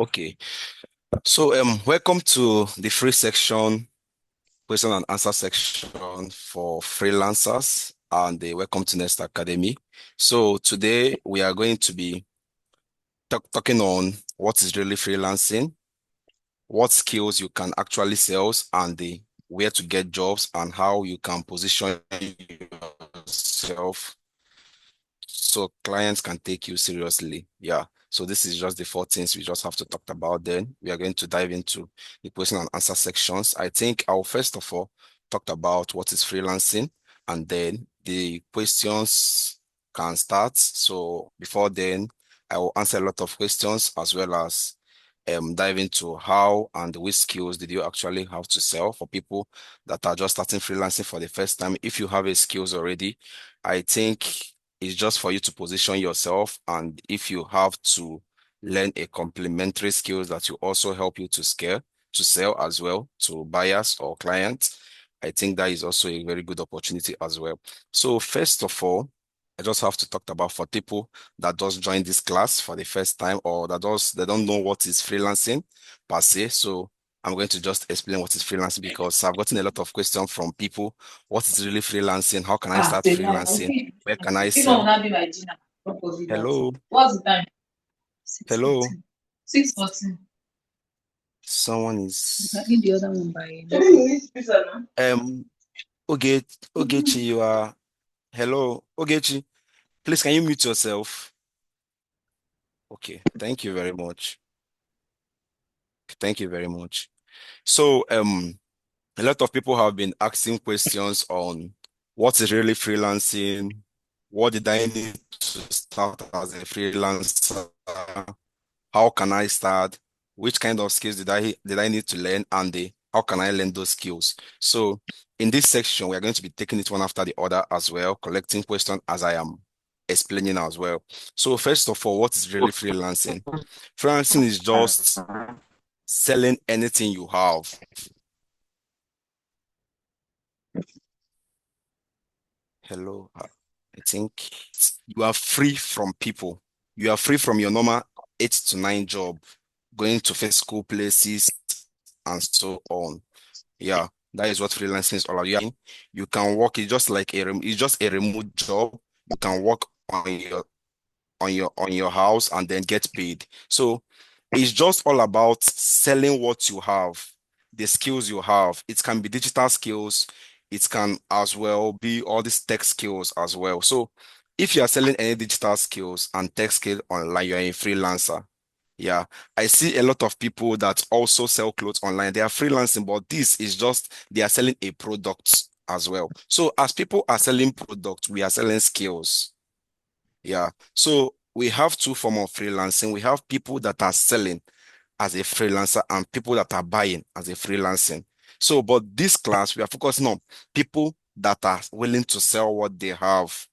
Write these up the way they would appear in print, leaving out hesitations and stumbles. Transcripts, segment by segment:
Okay. So welcome to the free section, question and answer section for freelancers, and welcome to Nest Academy. So today we are going to be talking on what is really freelancing, what skills you can actually sell, and where to get jobs, and how you can position yourself so clients can take you seriously. Yeah. So this is just the four things we just have to talk about. Then we are going to dive into the question and answer sections. I think I'll first of all talk about what is freelancing, and then the questions can start. So before then, I will answer a lot of questions as well as dive into how and which skills did you actually have to sell for people that are just starting freelancing for the first time. If you have a skills already, I think it's just for you to position yourself. And if you have to learn a complementary skills that will also help you to sell as well to buyers or clients, I think that is also a very good opportunity as well. So first of all, I just have to talk about for people that just joined this class for the first time or they don't know what is freelancing per se. So I'm going to just explain what is freelancing because I've gotten a lot of questions from people. What is really freelancing? How can I start Say no. freelancing? Where can I If I will sell? not be my dinner, propose that. Hello, What's the time? Six hello. 14. 6:14. Someone You can is eat the other one by. Tell me you eat pizza now. um Ogechi, you are hello, Ogechi. Please, can you mute yourself? Okay, thank you very much. Thank you very much. So a lot of people have been asking questions on what is really freelancing, what did I need to start as a freelancer, how can I start, which kind of skills did I need to learn, and how can I learn those skills. So in this section, we are going to be taking it one after the other as well, collecting questions as I am explaining as well. So first of all, what is really freelancing? Freelancing is just selling anything you have. Hello. I think you are free from people. You are free from your normal 8 to 9 job, going to physical places and so on. Yeah, that is what freelancing is all about. You can work. It's just a remote job. You can work on your house and then get paid. So it's just all about selling what you have, the skills you have. It can be digital skills, it can as well be all these tech skills as well. So if you are selling any digital skills and tech skills online, you're a freelancer. Yeah, I see a lot of people that also sell clothes online. They are freelancing, but this is just they are selling a product as well. So as people are selling products, we are selling skills. Yeah. So we have two forms of freelancing. We have people that are selling as a freelancer and people that are buying as a freelancing. So, but this class, we are focusing on people that are willing to sell what they have.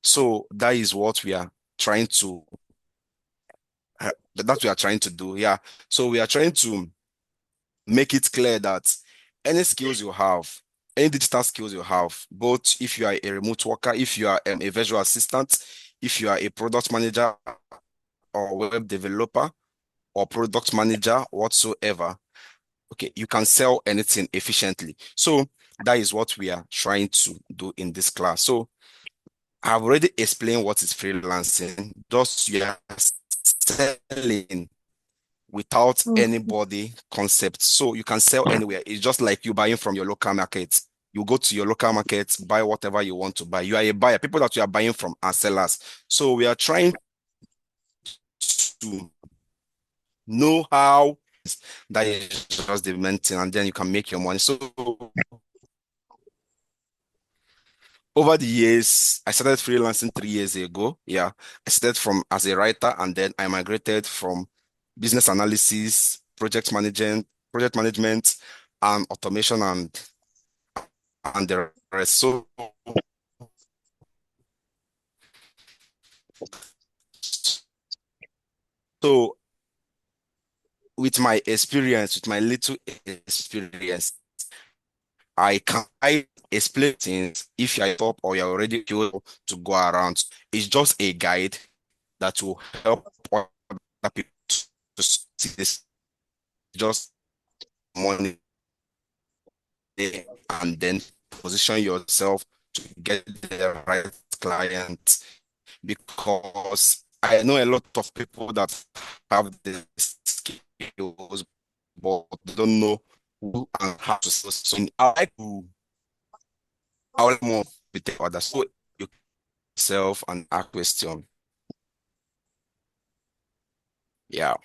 So that is what we are trying to, that we are trying to do. Yeah. So we are trying to make it clear that any skills you have, any digital skills you have, both if you are a remote worker, if you are a virtual assistant, if you are a product manager or web developer or product manager whatsoever, okay, you can sell anything efficiently. So that is what we are trying to do in this class. So I've already explained what is freelancing. Just you are selling without Okay. anybody concept. So you can sell anywhere. It's just like you buying from your local market. You go to your local market, buy whatever you want to buy. You are a buyer. People that you are buying from are sellers. So we are trying to know how that is just the main thing, and then you can make your money. So over the years, I started freelancing 3 years ago. Yeah, I started from as a writer, and then I migrated from business analysis, project management, and automation, and the rest. So with my experience, with my little experience, I explain things. If you're top or you're already able to go around, it's just a guide that will help other people. it's just money and then position yourself to get the right client, because I know a lot of people that have the skills but they don't know who and how to sell. So I like more with the others. So you yourself and ask question. Yeah.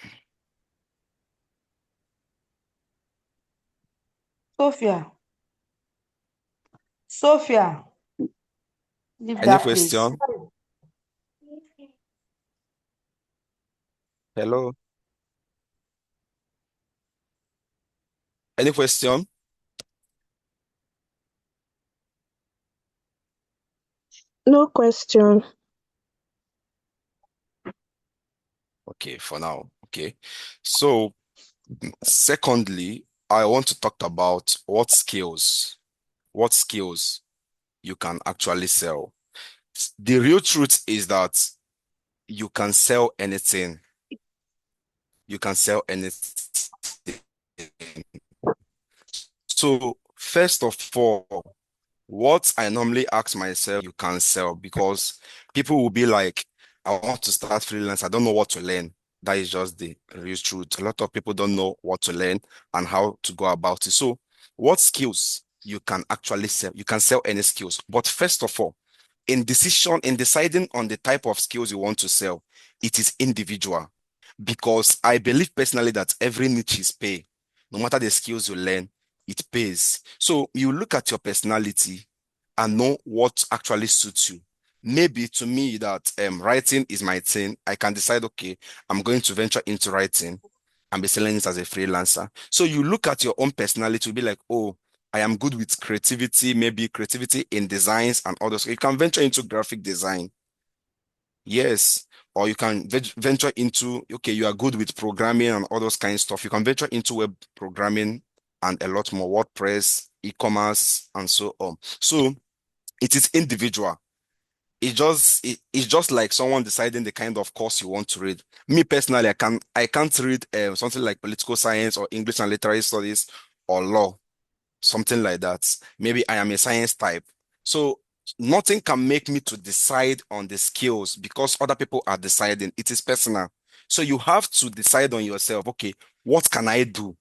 Sophia, Sophia, leave Any that place. question? Hello. Any question? No question. Okay, for now. Okay. So secondly, I want to talk about what skills you can actually sell. The real truth is that you can sell anything. You can sell anything. So first of all, what I normally ask myself, you can sell, because people will be like, I want to start freelance. I don't know what to learn. That is just the real truth. A lot of people don't know what to learn and how to go about it. So what skills you can actually sell? You can sell any skills. But first of all, in deciding on the type of skills you want to sell, it is individual, because I believe personally that every niche is pay. No matter the skills you learn, it pays. So you look at your personality and know what actually suits you. Maybe to me that writing is my thing. I can decide, okay, I'm going to venture into writing and be selling it as a freelancer. So you look at your own personality to be like, oh, I am good with creativity, maybe creativity in designs and others. You can venture into graphic design. Yes. Or you can venture into, okay, you are good with programming and all those kind of stuff. You can venture into web programming and a lot more, WordPress, e-commerce, and so on. So it is individual. It's just like someone deciding the kind of course you want to read. Me personally, I can't read something like political science or English and literary studies or law, something like that. Maybe I am a science type. So nothing can make me to decide on the skills because other people are deciding. It is personal. So you have to decide on yourself, okay, what can I do?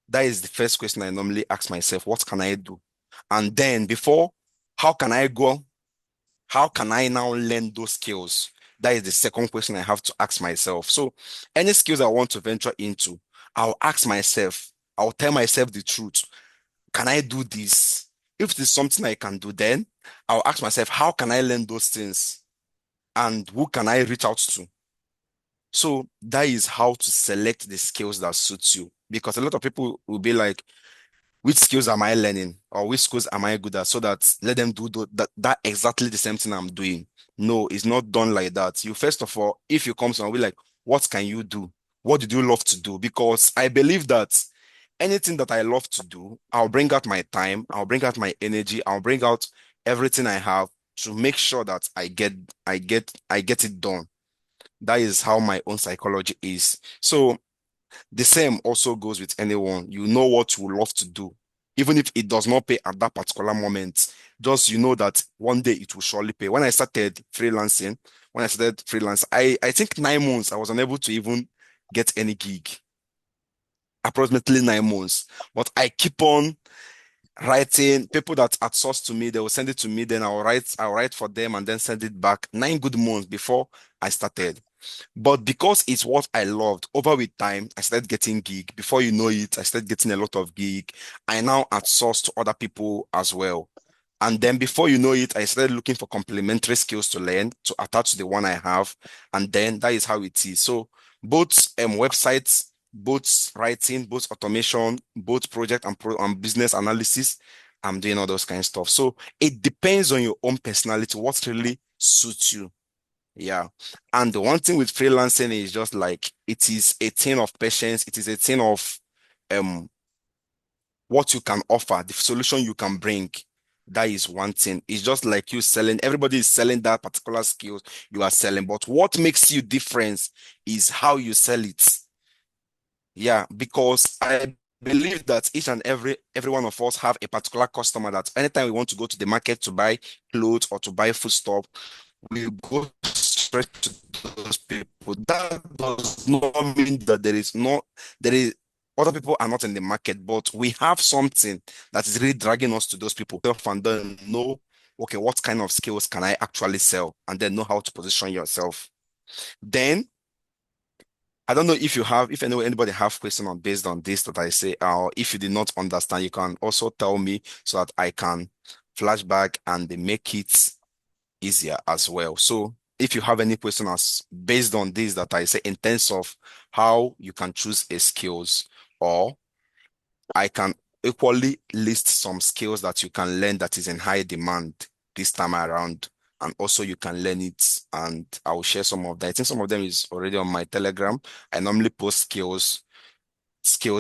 That is the first question I normally ask myself. What can I do? And then before, how can I go? How can I now learn those skills? That is the second question I have to ask myself. So any skills I want to venture into, I'll ask myself, I'll tell myself the truth. Can I do this? If it is something I can do, then I'll ask myself, how can I learn those things? And who can I reach out to? So that is how to select the skills that suits you. Because a lot of people will be like, which skills am I learning or which skills am I good at, so that let them do that exactly the same thing I'm doing. No, it's not done like that. You first of all, if you come to me like, what can you do? What did you love to do? Because I believe that anything that I love to do, I'll bring out my time, I'll bring out my energy, I'll bring out everything I have to make sure that I get it done. That is how my own psychology is. So the same also goes with anyone. You know what you love to do. Even if it does not pay at that particular moment, just you know that one day it will surely pay. When I started freelance, I think 9 months, I was unable to even get any gig. Approximately 9 months. But I keep on writing. People that outsource to me, they will send it to me, then I'll write for them and then send it back. 9 good months before I started. But because it's what I loved, over with time, I started getting gig. Before you know it, I started getting a lot of gig. I now outsource to other people as well. And then before you know it, I started looking for complementary skills to learn to attach to the one I have. And then that is how it is. So both websites, both writing, both automation, both project and business analysis, I'm doing all those kind of stuff. So it depends on your own personality, what really suits you. Yeah. And the one thing with freelancing is just like it is a thing of patience. It is a thing of um what you can offer, the solution you can bring. That is one thing. It's just like you selling, everybody is selling that particular skills you are selling. But what makes you different is how you sell it. Yeah, because I believe that each and every one of us have a particular customer that anytime we want to go to the market to buy clothes or to buy foodstuff, we go straight to those people. That does not mean that there is other people are not in the market, but we have something that is really dragging us to those people. And then know, okay, what kind of skills can I actually sell? And then know how to position yourself. Then I don't know if if anybody have question on based on this that I say, or if you did not understand, you can also tell me so that I can flashback and make it easier as well. So if you have any questions based on this that I say in terms of how you can choose a skills, or I can equally list some skills that you can learn that is in high demand this time around. And also you can learn it, and I will share some of them. I think some of them is already on my Telegram. I normally post skills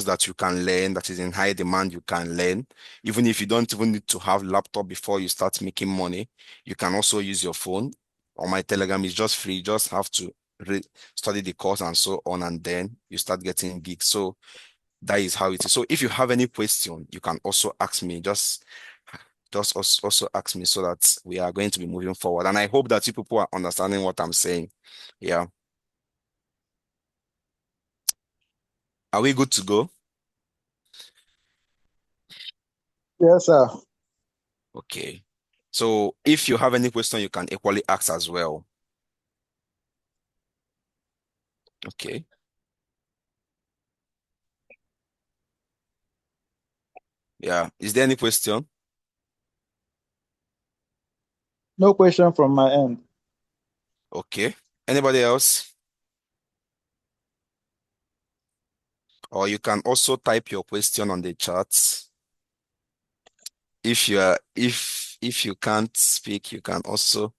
that you can learn that is in high demand you can learn. Even if you don't even need to have laptop before you start making money, you can also use your phone. On my Telegram, it's just free. You just have to study the course and so on, and then you start getting gigs. So that is how it is. So if you have any question, you can also ask me. Just also ask me so that we are going to be moving forward. And I hope that you people are understanding what I'm saying. Yeah. Are we good to go? Yes, sir. Okay. So if you have any question, you can equally ask as well. Okay. Yeah. Is there any question? No question from my end. Okay. Anybody else? Or you can also type your question on the chat. If you can't speak, you can also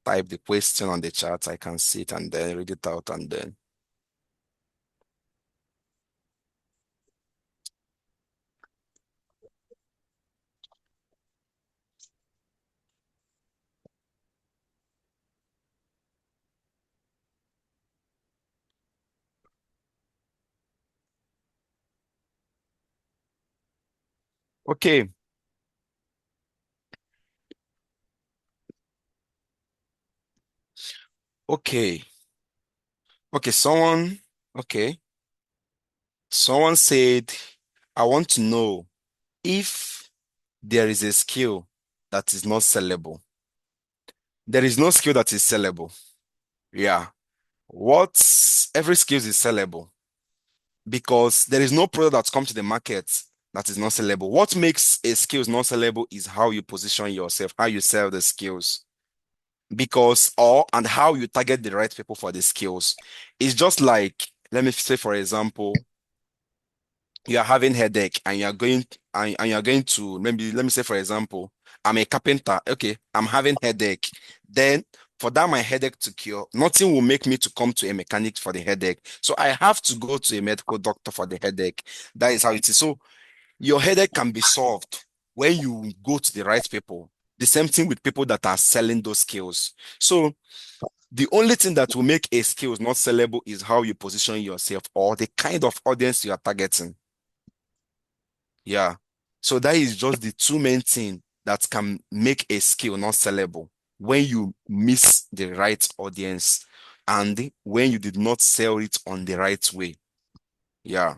type the question on the chat. I can see it and then read it out and then. Okay. Okay. Okay. Okay. Someone said, I want to know if there is a skill that is not sellable. There is no skill that is sellable. Yeah. Every skill is sellable because there is no product that comes to the market that is not sellable. What makes a skills not sellable is how you position yourself, how you sell the skills, and how you target the right people for the skills. It's just like, let me say, for example, you are having headache and you're going to, maybe let me say, for example, I'm a carpenter. Okay, I'm having headache. Then for that my headache to cure, nothing will make me to come to a mechanic for the headache. So I have to go to a medical doctor for the headache. That is how it is. So your headache can be solved when you go to the right people. The same thing with people that are selling those skills. So the only thing that will make a skills not sellable is how you position yourself or the kind of audience you are targeting. Yeah. So that is just the two main thing that can make a skill not sellable: when you miss the right audience and when you did not sell it on the right way. Yeah.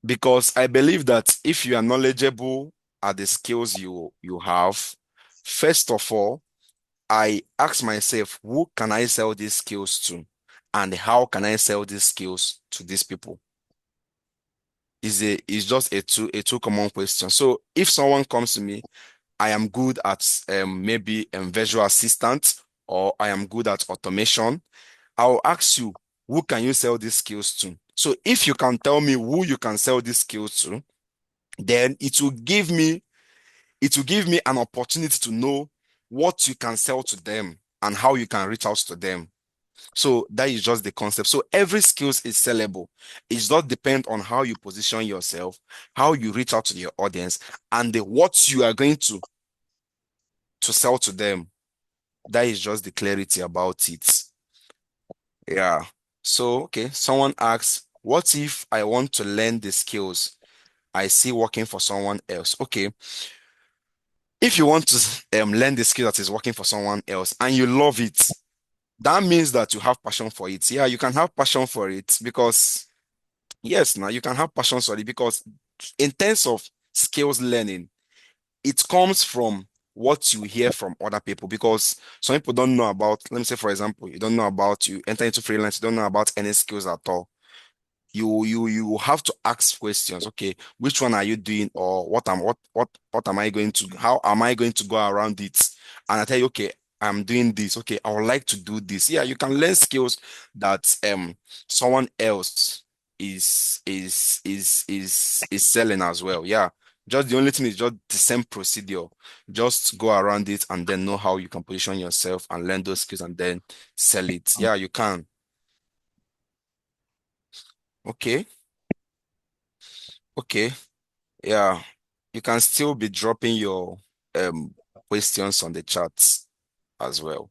Because I believe that if you are knowledgeable at the skills you have, first of all, I ask myself, who can I sell these skills to? And how can I sell these skills to these people? Is just a two common question. So if someone comes to me, I am good at maybe visual assistant, or I am good at automation, I'll ask you, who can you sell these skills to? So if you can tell me who you can sell these skills to, then it will give me an opportunity to know what you can sell to them and how you can reach out to them. So that is just the concept. So every skills is sellable. It just depends on how you position yourself, how you reach out to your audience, and what you are going to sell to them. That is just the clarity about it. Yeah. So, okay, someone asks, what if I want to learn the skills I see working for someone else? Okay, if you want to learn the skill that is working for someone else and you love it, that means that you have passion for it. Yeah, you can have passion for it because, yes, now you can have passion for it because in terms of skills learning, it comes from what you hear from other people because some people don't know about, let me say, for example, you don't know about, you enter into freelance, you don't know about any skills at all. You have to ask questions. Okay, which one are you doing, or what am I going to, how am I going to go around it? And I tell you, okay, I'm doing this. Okay, I would like to do this. Yeah, you can learn skills that someone else is selling as well. Yeah. Just the only thing is just the same procedure. Just go around it and then know how you can position yourself and learn those skills and then sell it. Yeah, you can. Okay. Okay. Yeah, you can still be dropping your um questions on the chats as well.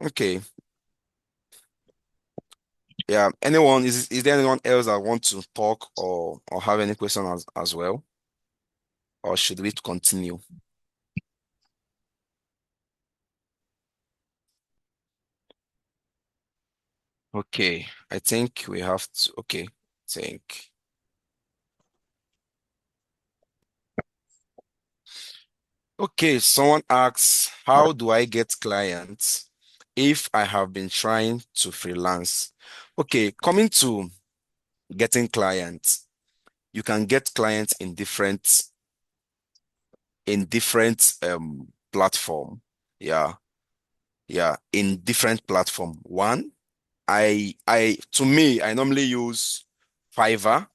Okay. Yeah. Anyone, is there anyone else that want to talk or have any question as well? Or should we continue? Okay. I think we have to, okay. Think. Okay, someone asks, how do I get clients if I have been trying to freelance? Okay, coming to getting clients, you can get clients in different platform. Yeah, yeah, in different platform. One, I to me, I normally use Fiverr,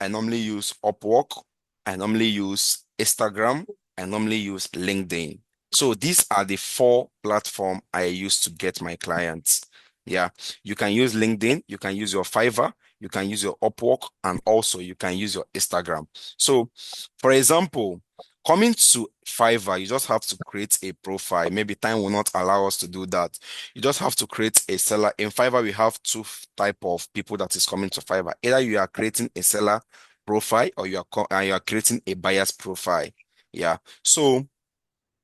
I normally use Upwork, I normally use Instagram, I normally use LinkedIn. So these are the four platform I use to get my clients. Yeah, you can use LinkedIn, you can use your Fiverr, you can use your Upwork, and also you can use your Instagram. So, for example, coming to Fiverr, you just have to create a profile. Maybe time will not allow us to do that. You just have to create a seller. In Fiverr, we have two type of people that is coming to Fiverr. Either you are creating a seller profile or you are creating a buyer's profile. Yeah. So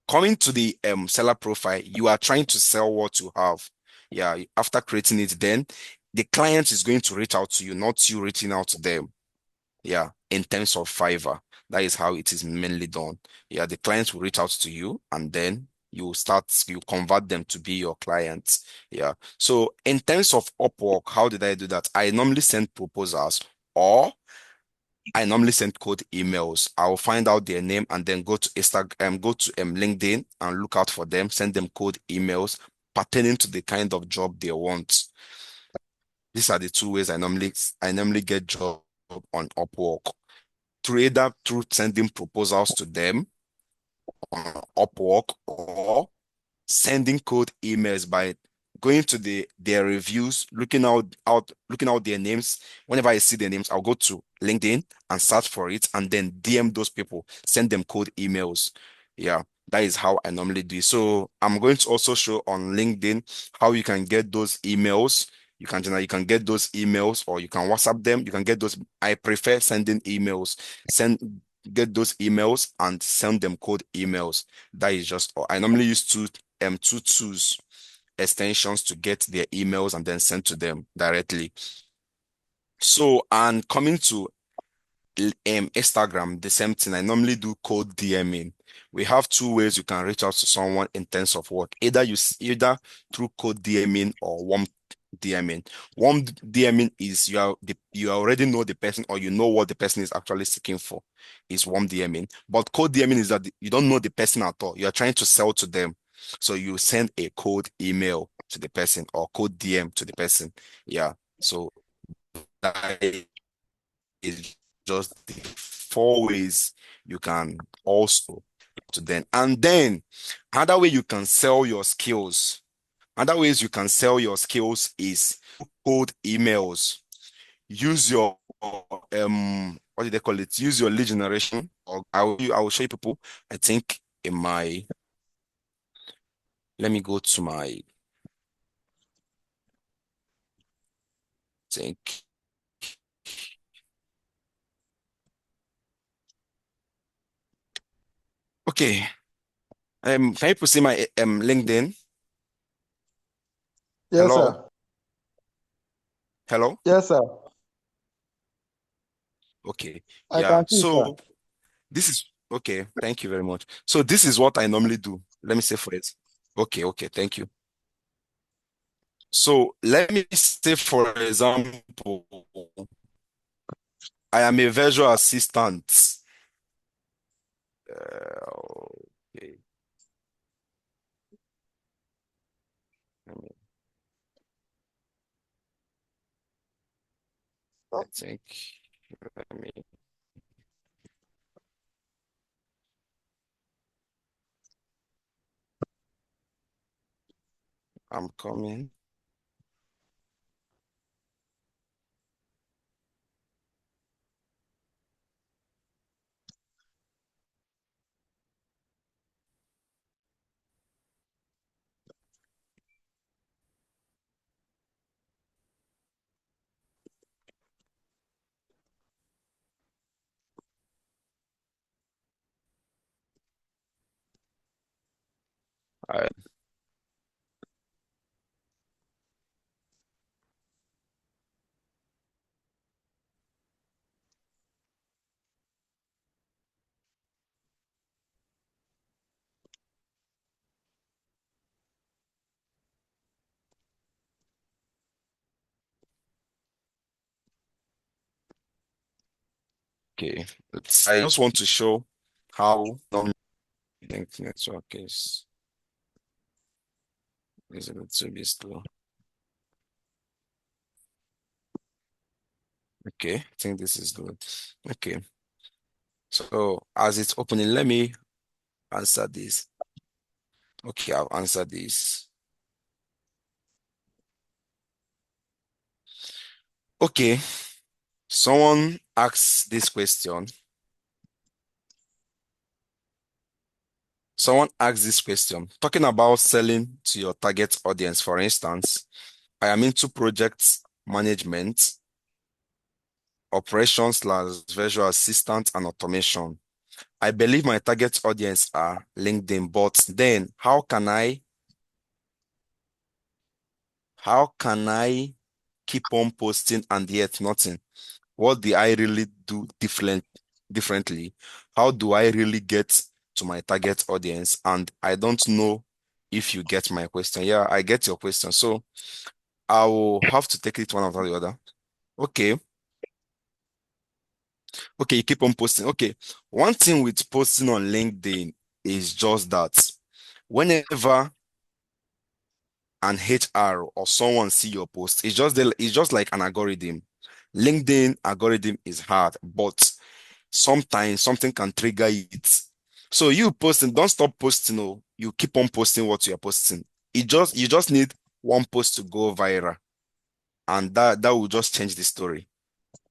coming to the seller profile, you are trying to sell what you have. Yeah. After creating it, then the client is going to reach out to you, not you reaching out to them. Yeah. In terms of Fiverr, that is how it is mainly done. Yeah. The clients will reach out to you and then you convert them to be your clients. Yeah. So in terms of Upwork, how did I do that? I normally send proposals, or I normally send cold emails. I will find out their name and then go to Instagram, go to LinkedIn and look out for them, send them cold emails pertaining to the kind of job they want. These are the two ways I normally get job on Upwork. Through either through sending proposals to them on Upwork, or sending cold emails by going to their reviews, looking out their names. Whenever I see their names, I'll go to LinkedIn and search for it and then DM those people, send them cold emails. Yeah, that is how I normally do it. So I'm going to also show on LinkedIn how you can get those emails. You can get those emails, or you can WhatsApp them. You can get those. I prefer sending emails. Get those emails and send them cold emails. That is just all. I normally use two tools extensions to get their emails and then send to them directly. So, and coming to Instagram, the same thing. I normally do cold DMing. We have two ways you can reach out to someone in terms of work. Either through cold DMing or warm DMing. Warm DMing is you already know the person, or you know what the person is actually seeking for. Is warm DMing. But cold DMing is that you don't know the person at all. You are trying to sell to them. So you send a cold email to the person or cold DM to the person. Yeah. So that is just the four ways you can also to them. And then another way you can sell your skills. Other ways you can sell your skills is cold emails. Use your what do they call it? Use your lead generation. Or I will show you people. I think in my let me go to my think. Okay. Can you proceed my LinkedIn? Yes, Hello? sir. Hello? Yes, sir. Okay. I Yeah. can see, sir. So this is okay. Thank you very much. So this is what I normally do. Let me say for it. Okay, okay, thank you. So let me say, for example, I am a virtual assistant. Okay. Let me, I think. Let me. I'm coming. I, okay. I just want to show how non-linked network is a little bit slow. Okay, I think this is good. Okay. So as it's opening, let me answer this. Okay, I'll answer this. Okay, someone asks this question. Someone asks this question, talking about selling to your target audience. For instance, I am into project management, operations slash virtual assistant, and automation. I believe my target audience are LinkedIn, but then how can I keep on posting and yet nothing? What do I really do differently? How do I really get to my target audience? And I don't know if you get my question. Yeah, I get your question. So I will have to take it one after the other. Okay. Okay, you keep on posting. Okay. One thing with posting on LinkedIn is just that whenever an HR or someone see your post, it's just like an algorithm. LinkedIn algorithm is hard, but sometimes something can trigger it. So you posting, don't stop posting. Oh, you keep on posting what you are posting. You just need one post to go viral, and that will just change the story.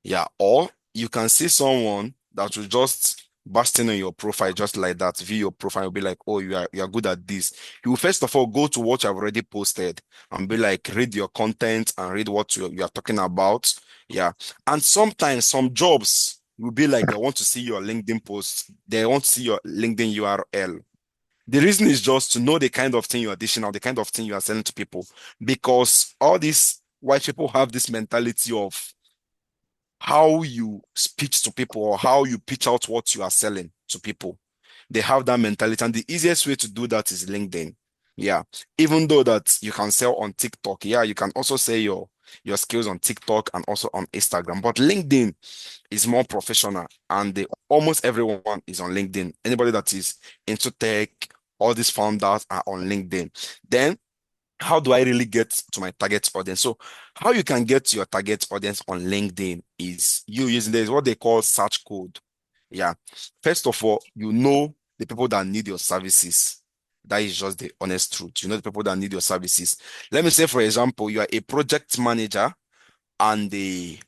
Yeah, or you can see someone that will just burst in on your profile just like that, view your profile, be like, oh, you are good at this. You will first of all go to what you have already posted and be like, read your content and read what you are talking about. Yeah. And sometimes some jobs will be like they want to see your LinkedIn post, they want to see your LinkedIn URL. The reason is just to know the kind of thing you are dishing out, the kind of thing you are selling to people. Because all these white people have this mentality of how you speak to people or how you pitch out what you are selling to people. They have that mentality, and the easiest way to do that is LinkedIn. Yeah, even though that you can sell on TikTok, yeah, you can also sell your skills on TikTok and also on Instagram. But LinkedIn is more professional, and almost everyone is on LinkedIn. Anybody that is into tech, all these founders are on LinkedIn. Then how do I really get to my target audience? So how you can get to your target audience on LinkedIn is you using this what they call search code. Yeah. First of all, you know the people that need your services. That is just the honest truth. You know the people that need your services. Let me say, for example, you are a project manager and you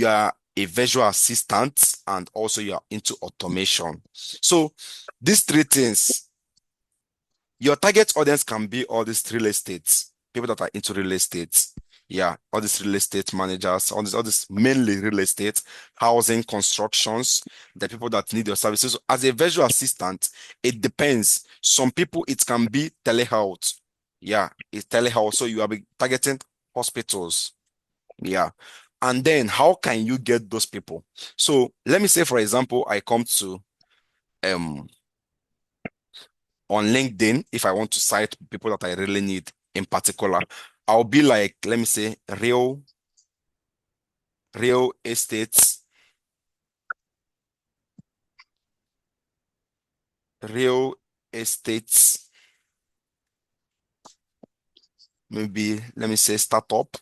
are a visual assistant and also you are into automation. So these three things, your target audience can be all these real estates, people that are into real estate. Yeah, all these real estate managers, all this mainly real estate, housing, constructions, the people that need your services. So as a virtual assistant, it depends. Some people it can be telehealth. Yeah, it's telehealth. So you are targeting hospitals. Yeah. And then how can you get those people? So let me say, for example, I come to um on LinkedIn, if I want to cite people that I really need in particular, I'll be like, let me say, real estates, real estates, maybe let me say startup.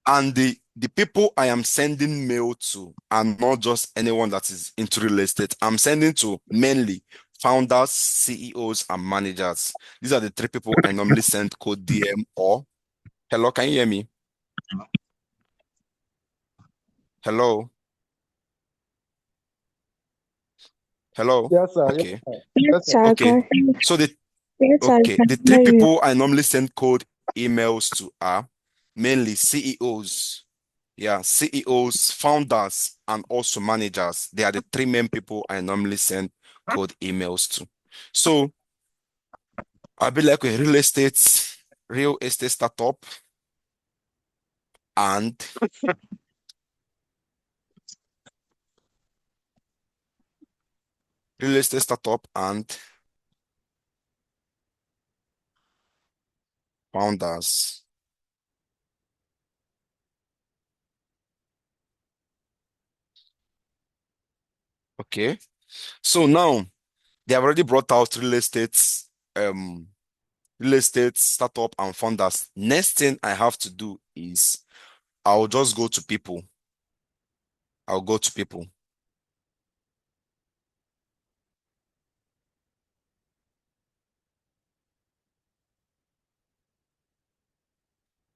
And the people I am sending mail to are not just anyone that is into real estate. I'm sending to mainly founders, CEOs, and managers. These are the three people I normally send code DM or hello, can you hear me? Hello, hello. Yes, sir. Yes, Okay, sir. Yes, Yes, sir. sir, I okay. can hear. So the Yes, sir, I Okay, can the three hear you. people I normally send cold emails to are mainly CEOs. Yeah, CEOs, founders, and also managers. They are the three main people I normally send cold emails to. So I'll be like a real estate startup, and real estate startup and founders. Okay. So now they have already brought out um, real estate startup and founders. Next thing I have to do is I'll just go to people. I'll go to people.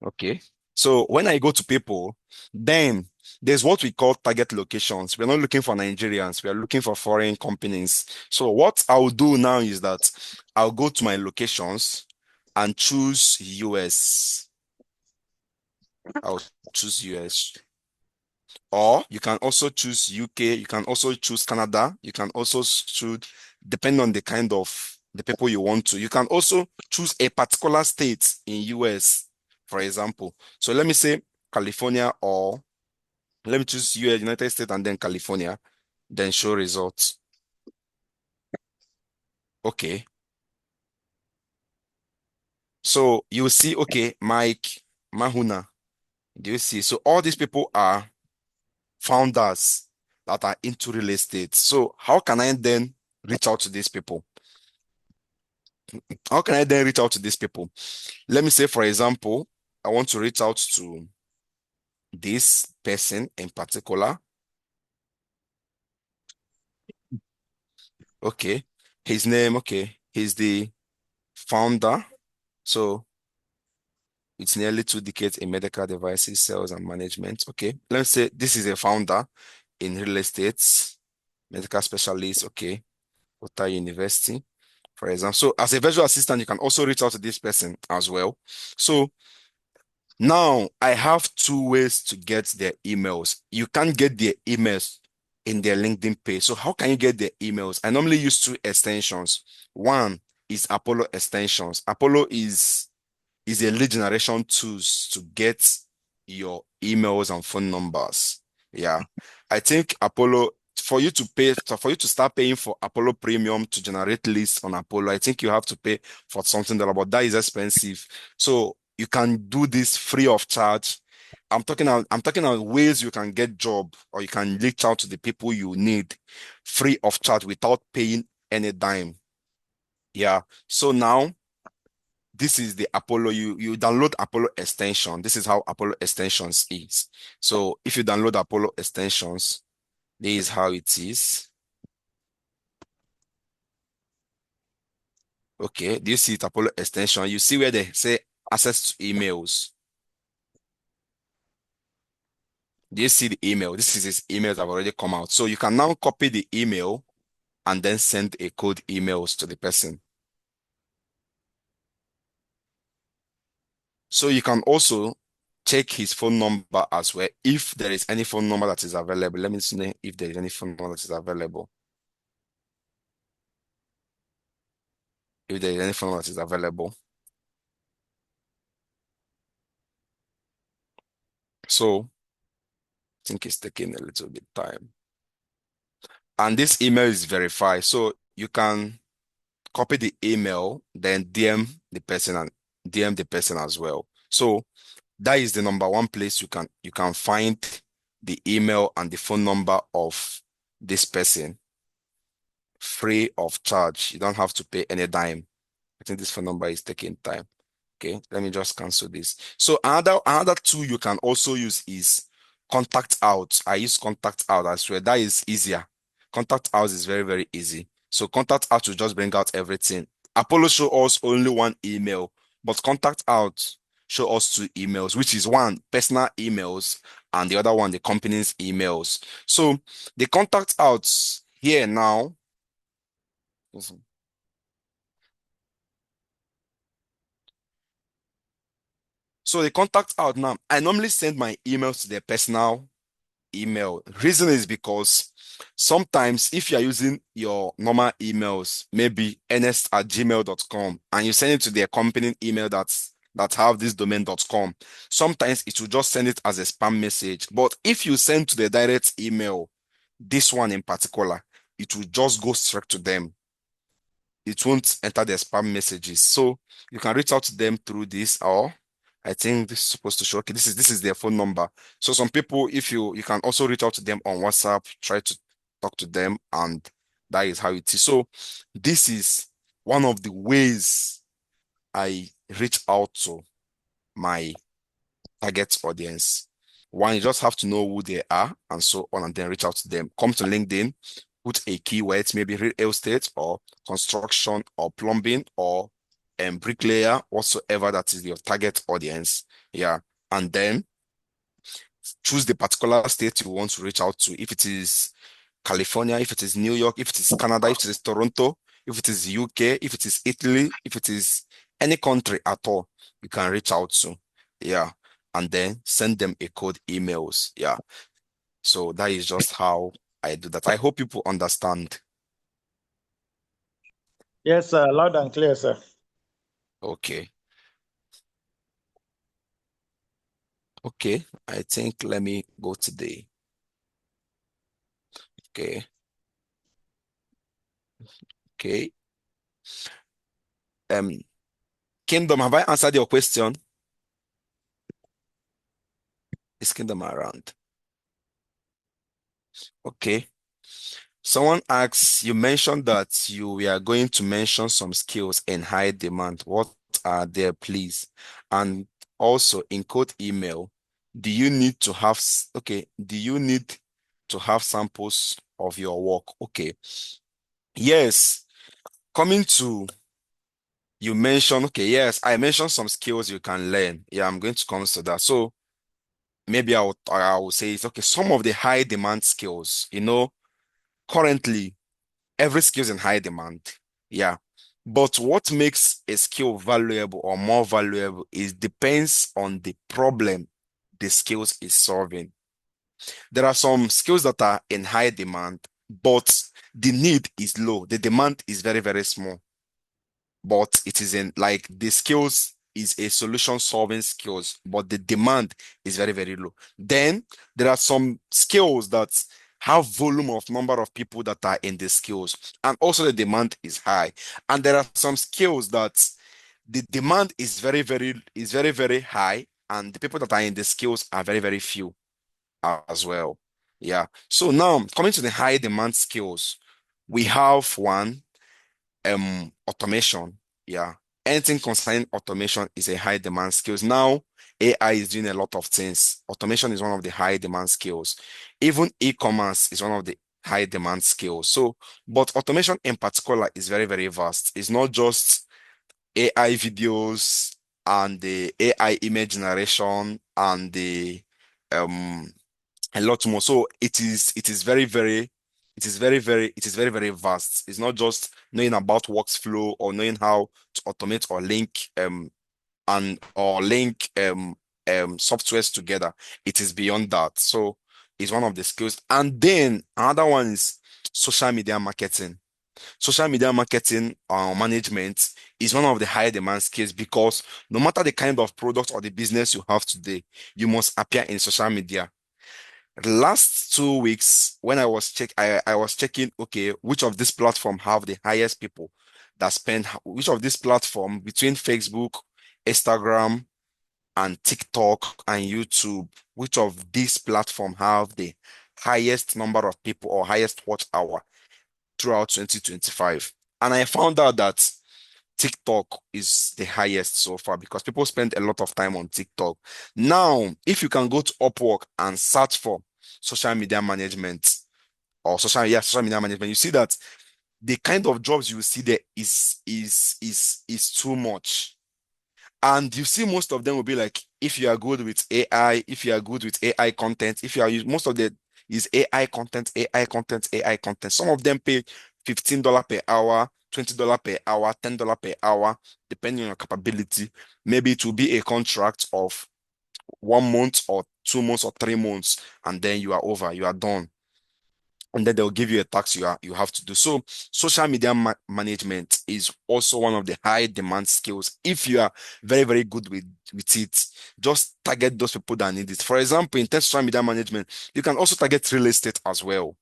Okay. So when I go to people, then there's what we call target locations. We're not looking for Nigerians, we are looking for foreign companies. So what I'll do now is that I'll go to my locations and choose US. I'll choose US. Or you can also choose UK, you can also choose Canada, you can also choose, depending on the kind of the people you want to. You can also choose a particular state in US, for example. So let me say California, or let me choose US, United States, and then California, then show results. Okay. So you see, okay, Mike, Mahuna. Do you see? So all these people are founders that are into real estate. So how can I then reach out to these people? How can I then reach out to these people? Let me say, for example, I want to reach out to this person in particular. Okay. His name, okay. He's the founder. So it's nearly 2 decades in medical devices, sales, and management. Okay. Let's say this is a founder in real estate, medical specialist. Okay. Utah University, for example. So as a virtual assistant, you can also reach out to this person as well. So now I have two ways to get their emails. You can't get their emails in their LinkedIn page. So how can you get their emails? I normally use two extensions. One is Apollo extensions. Apollo is a lead generation tools to get your emails and phone numbers. Yeah. I think Apollo, for you to start paying for Apollo Premium to generate leads on Apollo, I think you have to pay for something that, but that is expensive. So you can do this free of charge. I'm talking about ways you can get job, or you can reach out to the people you need free of charge without paying any dime. Yeah. So now this is the Apollo. You download Apollo extension. This is how Apollo extensions is. So if you download Apollo extensions, this is how it is. Okay, do you see it, Apollo extension? You see where they say access to emails. Do you see the email? This is his emails have already come out. So you can now copy the email and then send a code emails to the person. So you can also check his phone number as well. If there is any phone number that is available, let me see if there is any phone number that is available. If there is any phone number that is available. So I think it's taking a little bit time. And this email is verified. So you can copy the email, then DM the person and DM the person as well. So that is the number one place you can find the email and the phone number of this person free of charge. You don't have to pay any dime. I think this phone number is taking time. Okay, let me just cancel this. So another tool you can also use is contact out. I use contact out. I swear that is easier. Contact out is very, very easy. So contact out will just bring out everything. Apollo show us only one email, but contact out show us two emails, which is one personal emails and the other one the company's emails. So the contact outs here now. So the contact out now, I normally send my emails to their personal email. Reason is because sometimes if you're using your normal emails, maybe ernest@gmail.com, and you send it to their company email that have this domain.com, sometimes it will just send it as a spam message. But if you send to the direct email, this one in particular, it will just go straight to them. It won't enter their spam messages. So you can reach out to them through this, or I think this is supposed to show, okay, this is their phone number. So some people, if you can also reach out to them on WhatsApp, try to talk to them, and that is how it is. So this is one of the ways I reach out to my target audience. One, you just have to know who they are and so on, and then reach out to them. Come to LinkedIn, put a keyword, maybe real estate or construction or plumbing or bricklayer, whatsoever that is your target audience. Yeah. And then choose the particular state you want to reach out to. If it is California, if it is New York, if it is Canada, if it is Toronto, if it is UK, if it is Italy, if it is any country at all, you can reach out to. Yeah. And then send them a code emails. Yeah. So that is just how I do that. I hope people understand. Yes, sir. Loud and clear, sir. Okay. Okay. I think let me go today. Okay. Okay. Kingdom, have I answered your question? Is Kingdom around? Okay. Someone asks, you mentioned that you were going to mention some skills in high demand. What are they, please? And also in code email, do you need to have, do you need to have samples of your work? Okay. Yes. Coming to, you mentioned, okay, yes, I mentioned some skills you can learn. Yeah, I'm going to come to that. So maybe I will say it's okay. Some of the high demand skills, currently every skill is in high demand. Yeah. But what makes a skill valuable or more valuable is depends on the problem the skills is solving. There are some skills that are in high demand, but the need is low. The demand is very, very small. But it is in like the skills is a solution solving skills, but the demand is very, very low. Then there are some skills that have volume of number of people that are in the skills, and also the demand is high. And there are some skills that the demand is very, very high, and the people that are in the skills are very, very few as well. Yeah. So now coming to the high demand skills, we have one automation. Yeah, anything concerning automation is a high demand skills now. AI is doing a lot of things. Automation is one of the high demand skills. Even e-commerce is one of the high demand skills. So but automation in particular is very, very vast. It's not just AI videos and the AI image generation and the um a lot more. So it is very, very vast. It's not just knowing about workflow or knowing how to automate or link and or link softwares together. It is beyond that. So it's one of the skills. And then another one is social media marketing. Social media marketing management is one of the high demand skills because no matter the kind of product or the business you have today, you must appear in social media. The last 2 weeks, when I was checking, okay, which of this platform have the highest people that spend, which of this platform between Facebook, Instagram, and TikTok and YouTube, which of these platform have the highest number of people or highest watch hour throughout 2025. And I found out that TikTok is the highest so far because people spend a lot of time on TikTok. Now, if you can go to Upwork and search for social media management or social media management, you see that the kind of jobs you see there is too much. And you see most of them will be like, if you are good with AI, if you are good with AI content, if you are most of the is AI content, AI content, AI content. Some of them pay $15 per hour, $20 per hour, $10 per hour, depending on your capability. Maybe it will be a contract of 1 month or 2 months or 3 months, and then you are over, you are done, and then they'll give you a tax you have to do. So social media management is also one of the high demand skills. If you are very, very good with it, just target those people that need it. For example, in terms of social media management, you can also target real estate as well.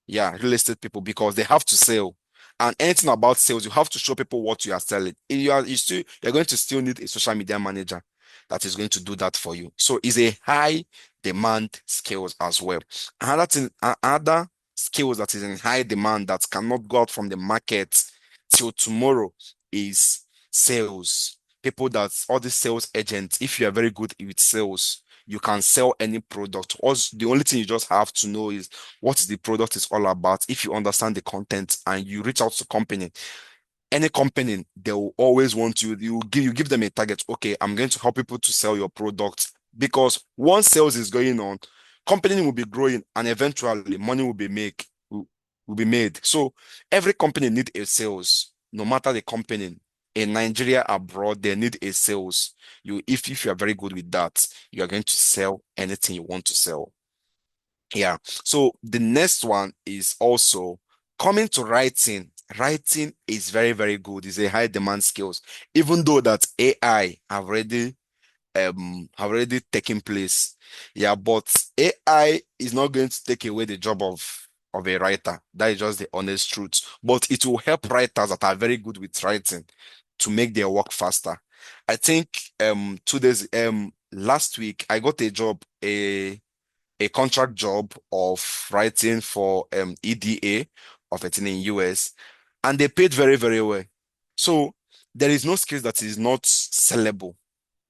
Yeah, real estate people because they have to sell. And anything about sales, you have to show people what you are selling. If you're going to still need a social media manager that is going to do that for you. So it's a high demand skills as well. Another skills that is in high demand that cannot go out from the market till tomorrow is sales. People that all the sales agents, if you are very good with sales, you can sell any product. Also, the only thing you just have to know is what the product is all about. If you understand the content and you reach out to company, any company, they will always want you. You give them a target. Okay, I'm going to help people to sell your product because once sales is going on, company will be growing and eventually money will be made. So every company need a sales, no matter the company. In Nigeria, abroad, they need a sales. If you are very good with that, you are going to sell anything you want to sell. Yeah. So the next one is also coming to writing. Writing is very, very good. It's a high demand skills. Even though that AI have already taken place. Yeah, but AI is not going to take away the job of a writer. That is just the honest truth. But it will help writers that are very good with writing to make their work faster. I think 2 days last week I got a contract job of writing for EDA of it in the US, and they paid very, very well. So there is no skill that is not sellable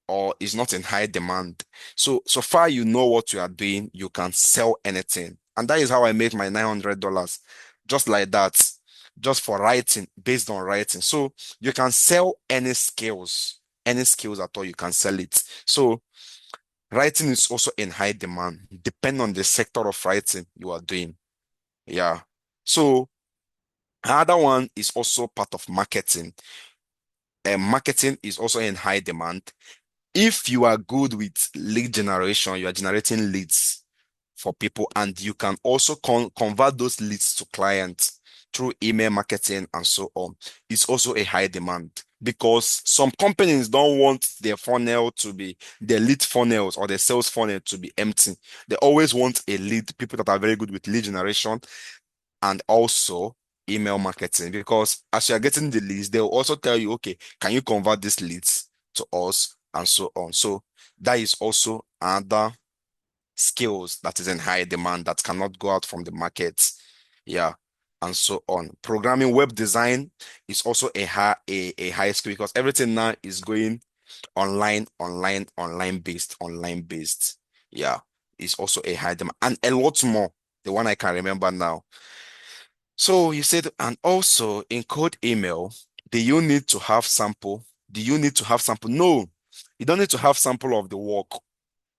or is not in high demand. So far you know what you are doing, you can sell anything. And that is how I made my $900, just like that, just for writing, based on writing. So you can sell any skills at all, you can sell it. So writing is also in high demand, depending on the sector of writing you are doing. Yeah. So another one is also part of marketing. Marketing is also in high demand. If you are good with lead generation, you are generating leads for people, and you can also convert those leads to clients through email marketing and so on. It's also a high demand because some companies don't want their lead funnels or their sales funnel to be empty. They always want people that are very good with lead generation and also email marketing, because as you are getting the leads, they'll also tell you, okay, can you convert these leads to us and so on. So that is also another skills that is in high demand that cannot go out from the market. Yeah. And so on. Programming, web design is also a high skill because everything now is going online based. Yeah. It's also a high demand and a lot more. The one I can remember now. So you said, and also in code email, do you need to have sample? Do you need to have sample? No, you don't need to have sample of the work.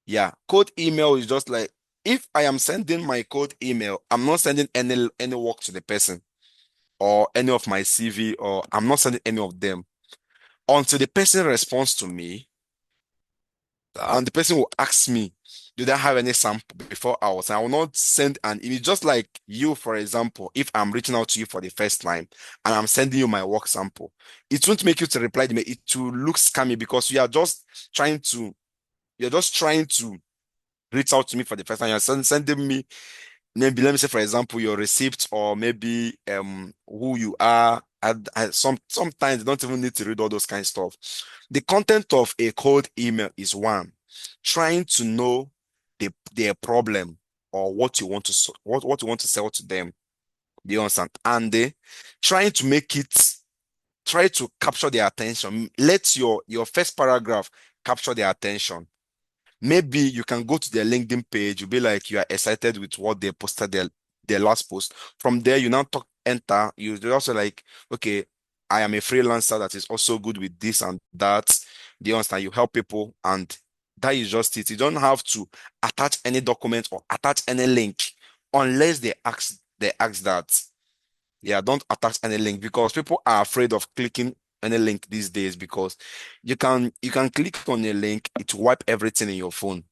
Yeah, code email is just like, if I am sending my code email, I'm not sending any work to the person or any of my CV, or I'm not sending any of them until the person responds to me. and the person will ask me, do they have any sample before hours? And I will not send an image, just like you, for example, if I'm reaching out to you for the first time and I'm sending you my work sample, it won't make you to reply to me. It will look scammy because you're just trying to reach out to me for the first time. You're sending me, maybe let me say for example your receipt, or maybe who you are. Sometimes you don't even need to read all those kind of stuff. The content of a cold email is one, trying to know their problem, or what you want to what you want to sell to them. Do you understand? And trying to make it try to capture their attention. Let your first paragraph capture their attention. Maybe you can go to their LinkedIn page. You'll be like, you are excited with what they posted their last post. From there, you now enter. You're also like, okay, I am a freelancer that is also good with this and that. Do you understand? You help people, and that is just it. You don't have to attach any document or attach any link unless they ask that. Yeah, don't attach any link, because people are afraid of clicking any link these days, because you can click on a link, it will wipe everything in your phone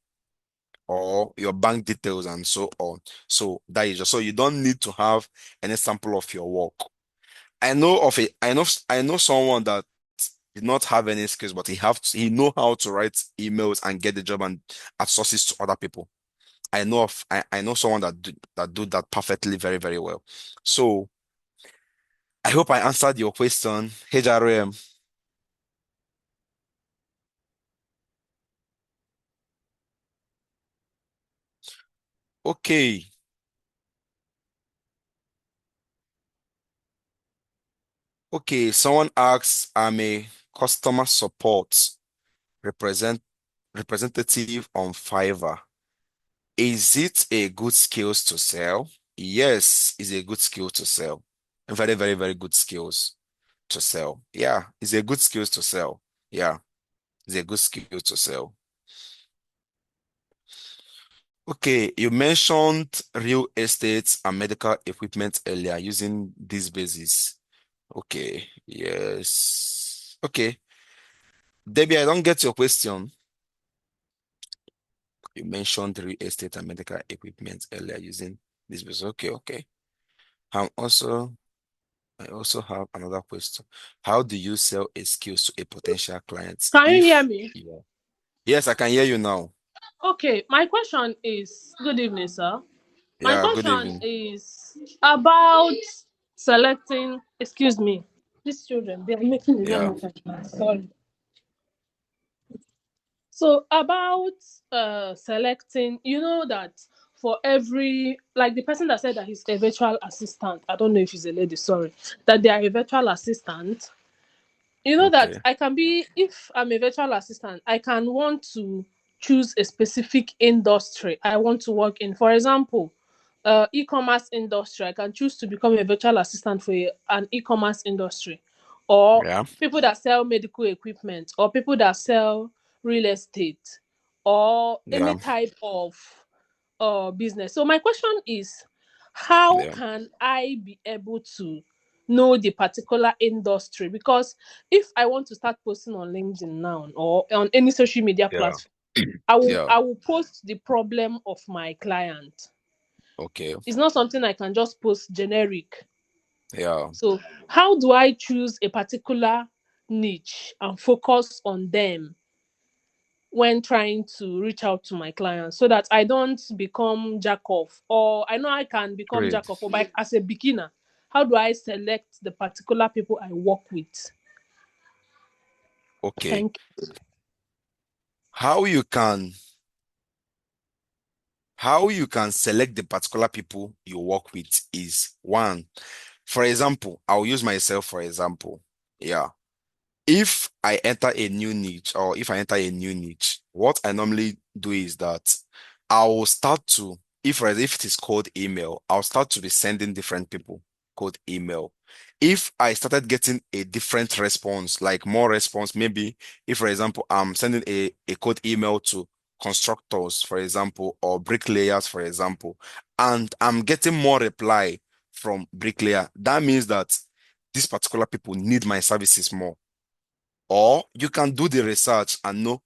or your bank details and so on. So that is just so you don't need to have any sample of your work. I know someone that did not have any skills, but he know how to write emails and get the job and add sources to other people. I know someone that do that perfectly, very, very well. So I hope I answered your question, HRM. Okay. Okay. Someone asks, I'm a customer support represent representative on Fiverr. Is it a good skills to sell? Yes, it's a good skill to sell. Very, very, very good skills to sell. Yeah, it's a good skills to sell. Yeah, it's a good skill to sell. Okay, you mentioned real estate and medical equipment earlier using this basis. Okay, yes. Okay, Debbie, I don't get your question. You mentioned real estate and medical equipment earlier using this basis. Okay, okay. I'm also I also have another question. How do you sell a skills to a potential client? Can you hear If me? yeah. Yes, I can hear you now. Okay, my question is good evening, sir. My Yeah, good question evening. is about selecting, excuse me, these children, they are making a Yeah, lot of noise. Sorry. So about selecting, you know that for every, like the person that said that he's a virtual assistant, I don't know if he's a lady, sorry, that they are a virtual assistant. You know that okay. I can be, if I'm a virtual assistant, I can want to choose a specific industry I want to work in. For example, e-commerce industry, I can choose to become a virtual assistant for an e-commerce industry, or Yeah, people that sell medical equipment, or people that sell real estate, or any yeah, type of business. So my question is, how yeah, can I be able to know the particular industry? Because if I want to start posting on LinkedIn now or on any social media yeah, platform, I will yeah. I will post the problem of my client. Okay. It's not something I can just post generic. Yeah, So how do I choose a particular niche and focus on them when trying to reach out to my clients, so that I don't become jack off, or I know I can become great. jack off, but as a beginner, how do I select the particular people I work with? Okay. Thank How you can how you can select the particular people you work with is one. For example, I'll use myself for example. Yeah. If I enter a new niche, or if I enter a new niche, what I normally do is that I will start to, if it is cold email, I'll start to be sending different people cold email. If I started getting a different response, like more response, maybe if, for example, I'm sending a cold email to constructors, for example, or bricklayers, for example, and I'm getting more reply from bricklayer, that means that these particular people need my services more. Or you can do the research and know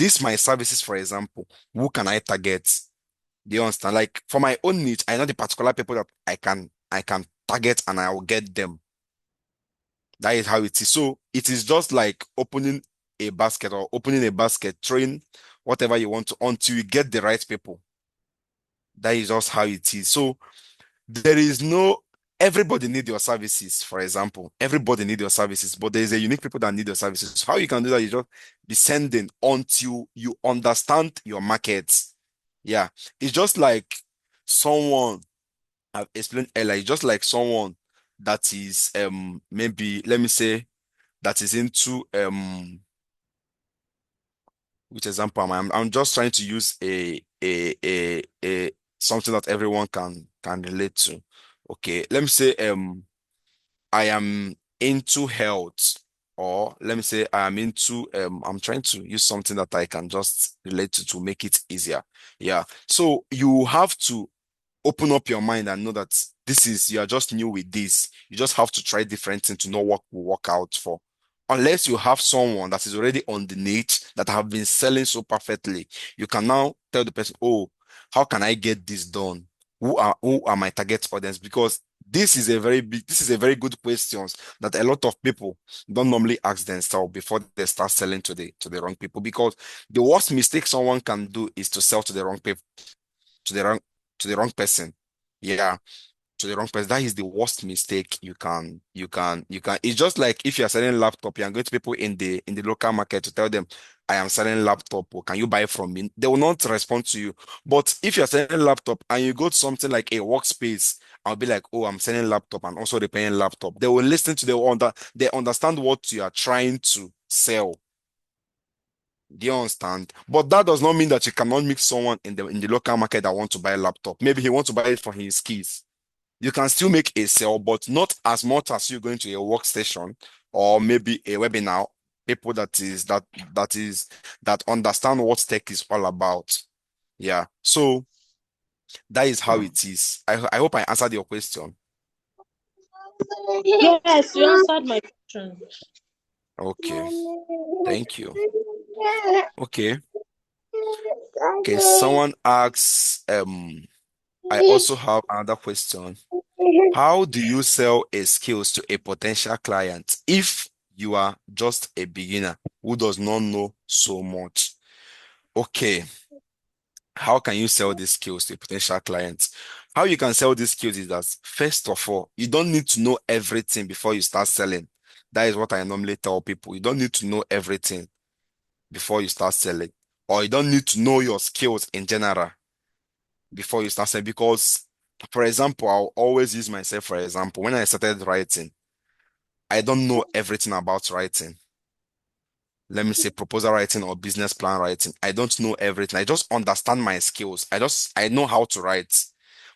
this my services, for example, who can I target? Do you understand? Like for my own needs, I know the particular people that I can target and I will get them. That is how it is. So it is just like opening a basket or opening a basket, throwing whatever you want to until you get the right people. That is just how it is. So there is no everybody need your services, for example. Everybody need your services, but there is a unique people that need your services. So how you can do that, you just be sending until you understand your markets. Yeah. It's just like someone I've explained earlier, it's just like someone that is maybe let me say that is into which example am I? I'm just trying to use a something that everyone can relate to. Okay, let me say I am into health, or let me say I am into I'm trying to use something that I can just relate to make it easier. Yeah. So you have to open up your mind and know that you are just new with this. You just have to try different things to know what will work out for. Unless you have someone that is already on the niche that have been selling so perfectly, you can now tell the person, oh, how can I get this done? Who are my target audience? Because this is a very good questions that a lot of people don't normally ask themselves before they start selling to the wrong people. Because the worst mistake someone can do is to sell to the wrong people, to the wrong to the wrong person. Yeah, to the wrong person. That is the worst mistake you can. It's just like if you are selling laptop, you are going to people in the local market to tell them, I am selling laptop, or can you buy from me? They will not respond to you. But if you are selling laptop and you go to something like a workspace, I'll be like, oh, I'm selling laptop and also repairing laptop. They will listen to they understand what you are trying to sell. Do you understand? But that does not mean that you cannot meet someone in the local market that want to buy a laptop. Maybe he wants to buy it for his keys. You can still make a sale, but not as much as you going to a workstation or maybe a webinar. People that understand what tech is all about. Yeah. So that is how it is. I hope I answered your question. Yes, you answered my question. Okay. Thank you. Okay. Okay. Someone asks, I also have another question. How do you sell a skills to a potential client if you are just a beginner who does not know so much? Okay, how can you sell these skills to a potential client? How you can sell these skills is that first of all, you don't need to know everything before you start selling. That is what I normally tell people. You don't need to know everything before you start selling, or you don't need to know your skills in general before you start selling. Because, for example, I'll always use myself for example. When I started writing, I don't know everything about writing. Let me say proposal writing or business plan writing. I don't know everything. I just understand my skills. I know how to write.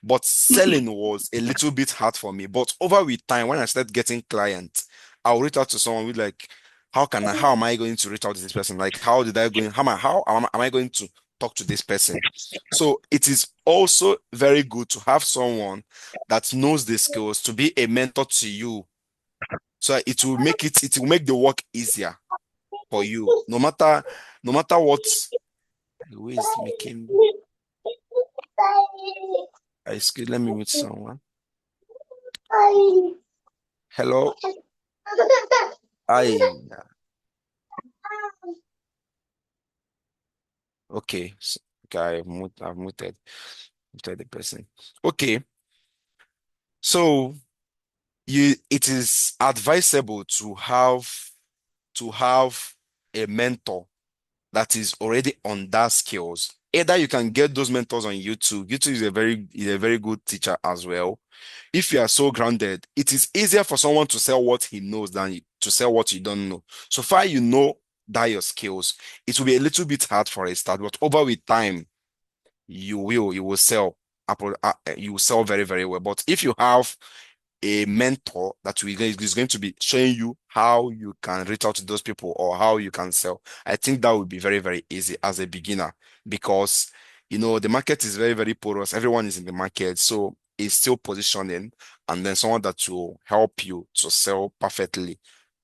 But selling was a little bit hard for me. But over with time, when I started getting clients, I'll reach out to someone with like, how am I going to reach out to this person? Like, how did I go in? How am I going to talk to this person? So it is also very good to have someone that knows the skills to be a mentor to you. So it will make the work easier for you. No matter what. Who is making excuse, let me meet someone. Hello. I okay. Okay, I've muted the person. Okay. So it is advisable to have a mentor that is already on that skills. Either you can get those mentors on YouTube. YouTube is a very good teacher as well. If you are so grounded, it is easier for someone to sell what he knows than to sell what you don't know. So far, you know that your skills, it will be a little bit hard for a start, but over with time, you will sell. You will sell very, very well. But if you have a mentor that is going to be showing you how you can reach out to those people or how you can sell, I think that would be very, very easy as a beginner because the market is very, very porous. Everyone is in the market, so it's still positioning, and then someone that will help you to sell perfectly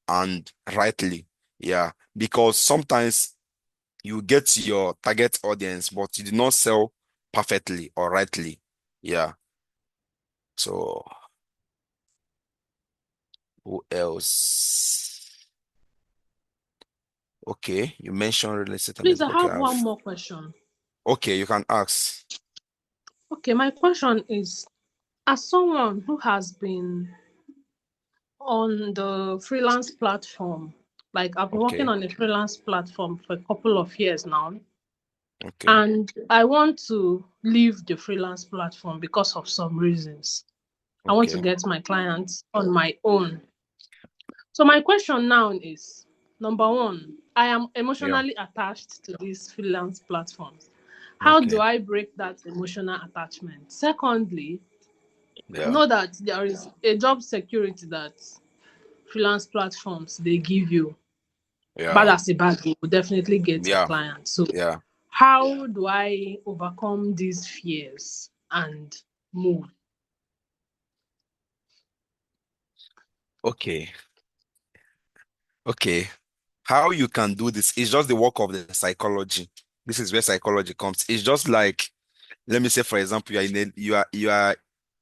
and rightly. Yeah, because sometimes you get your target audience, but you did not sell perfectly or rightly. Yeah. So who else? Okay, you mentioned real estate Please, agent. I Okay, have one more question. okay, you can ask. Okay, my question is, as someone who has been on the freelance platform, like I've been working Okay, on a freelance platform for a couple of years now, okay, and I want to leave the freelance platform because of some reasons. I want to okay, get my clients on my own. So my question now is, number one, I am yeah, emotionally attached to these freelance platforms. How do okay, I break that emotional attachment? Secondly, I yeah, know that there is a job security that freelance platforms they give you. Bad yeah, as a bad, you will definitely get a yeah, client. So yeah. how do I overcome these fears and move? Okay, okay. How you can do this is just the work of the psychology. This is where psychology comes. It's just like, let me say, for example, you are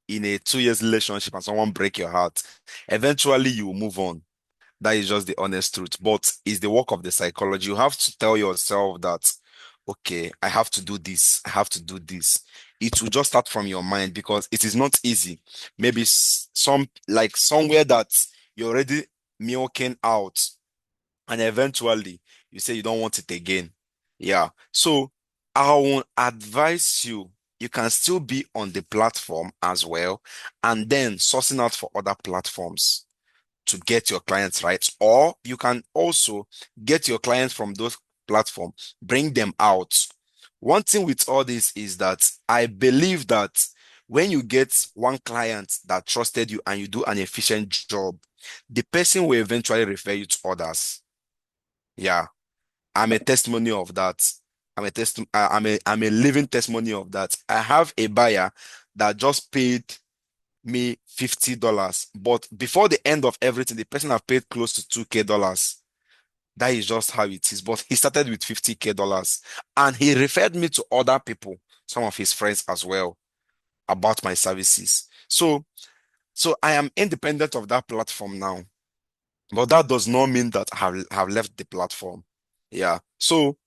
in a 2 years relationship and someone break your heart. Eventually, you will move on. That is just the honest truth. But it's the work of the psychology. You have to tell yourself that, okay, I have to do this. I have to do this. It will just start from your mind because it is not easy. Maybe some like somewhere that you're already milking out, and eventually you say you don't want it again. Yeah. So I will advise you, you can still be on the platform as well, and then sourcing out for other platforms to get your clients right. Or you can also get your clients from those platforms, bring them out. One thing with all this is that I believe that when you get one client that trusted you and you do an efficient job, the person will eventually refer you to others. Yeah, I'm a testimony of that. I'm a living testimony of that. I have a buyer that just paid me $50, but before the end of everything, the person have paid close to $2K. That is just how it is. But he started with $50K, and he referred me to other people, some of his friends as well, about my services. So I am independent of that platform now, but that does not mean that I have left the platform. Yeah. So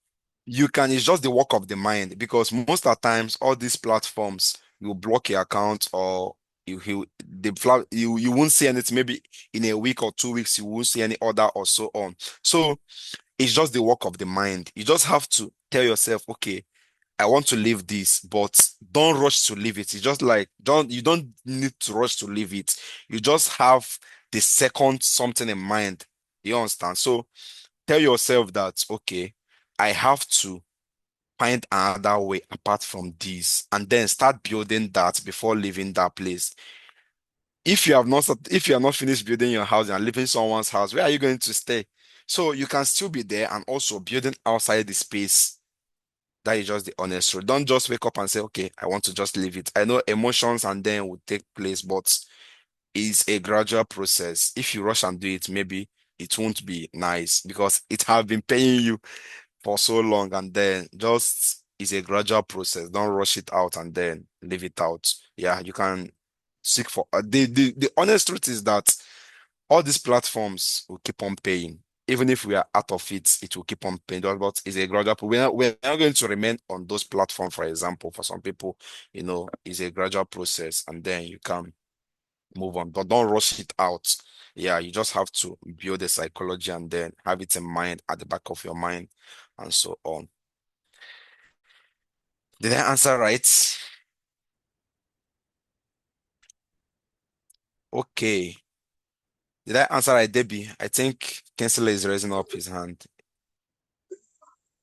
you can, it's just the work of the mind, because most of the times all these platforms will block your account, or you won't see anything. Maybe in a week or 2 weeks you won't see any order or so on. So it's just the work of the mind. You just have to tell yourself, okay, I want to leave this, but don't rush to leave it. It's just like, you don't need to rush to leave it. You just have the second something in mind. You understand? So tell yourself that, okay, I have to find another way apart from this, and then start building that before leaving that place. If you have not finished building your house and leaving someone's house, where are you going to stay? So you can still be there and also building outside the space. That is just the honest truth. Don't just wake up and say, okay, I want to just leave it. I know emotions and then will take place, but it's a gradual process. If you rush and do it, maybe it won't be nice, because it have been paying you for so long, and then just it's a gradual process. Don't rush it out and then leave it out. Yeah, you can seek for the honest truth is that all these platforms will keep on paying. Even if we are out of it, it will keep on paying. But it's a gradual. We're not going to remain on those platforms, for example. For some people, it's a gradual process, and then you can move on. But don't rush it out. Yeah, you just have to build the psychology and then have it in mind, at the back of your mind, and so on. Did I answer right? Okay. Did I answer right, Debbie? I think Kensler is raising up his hand.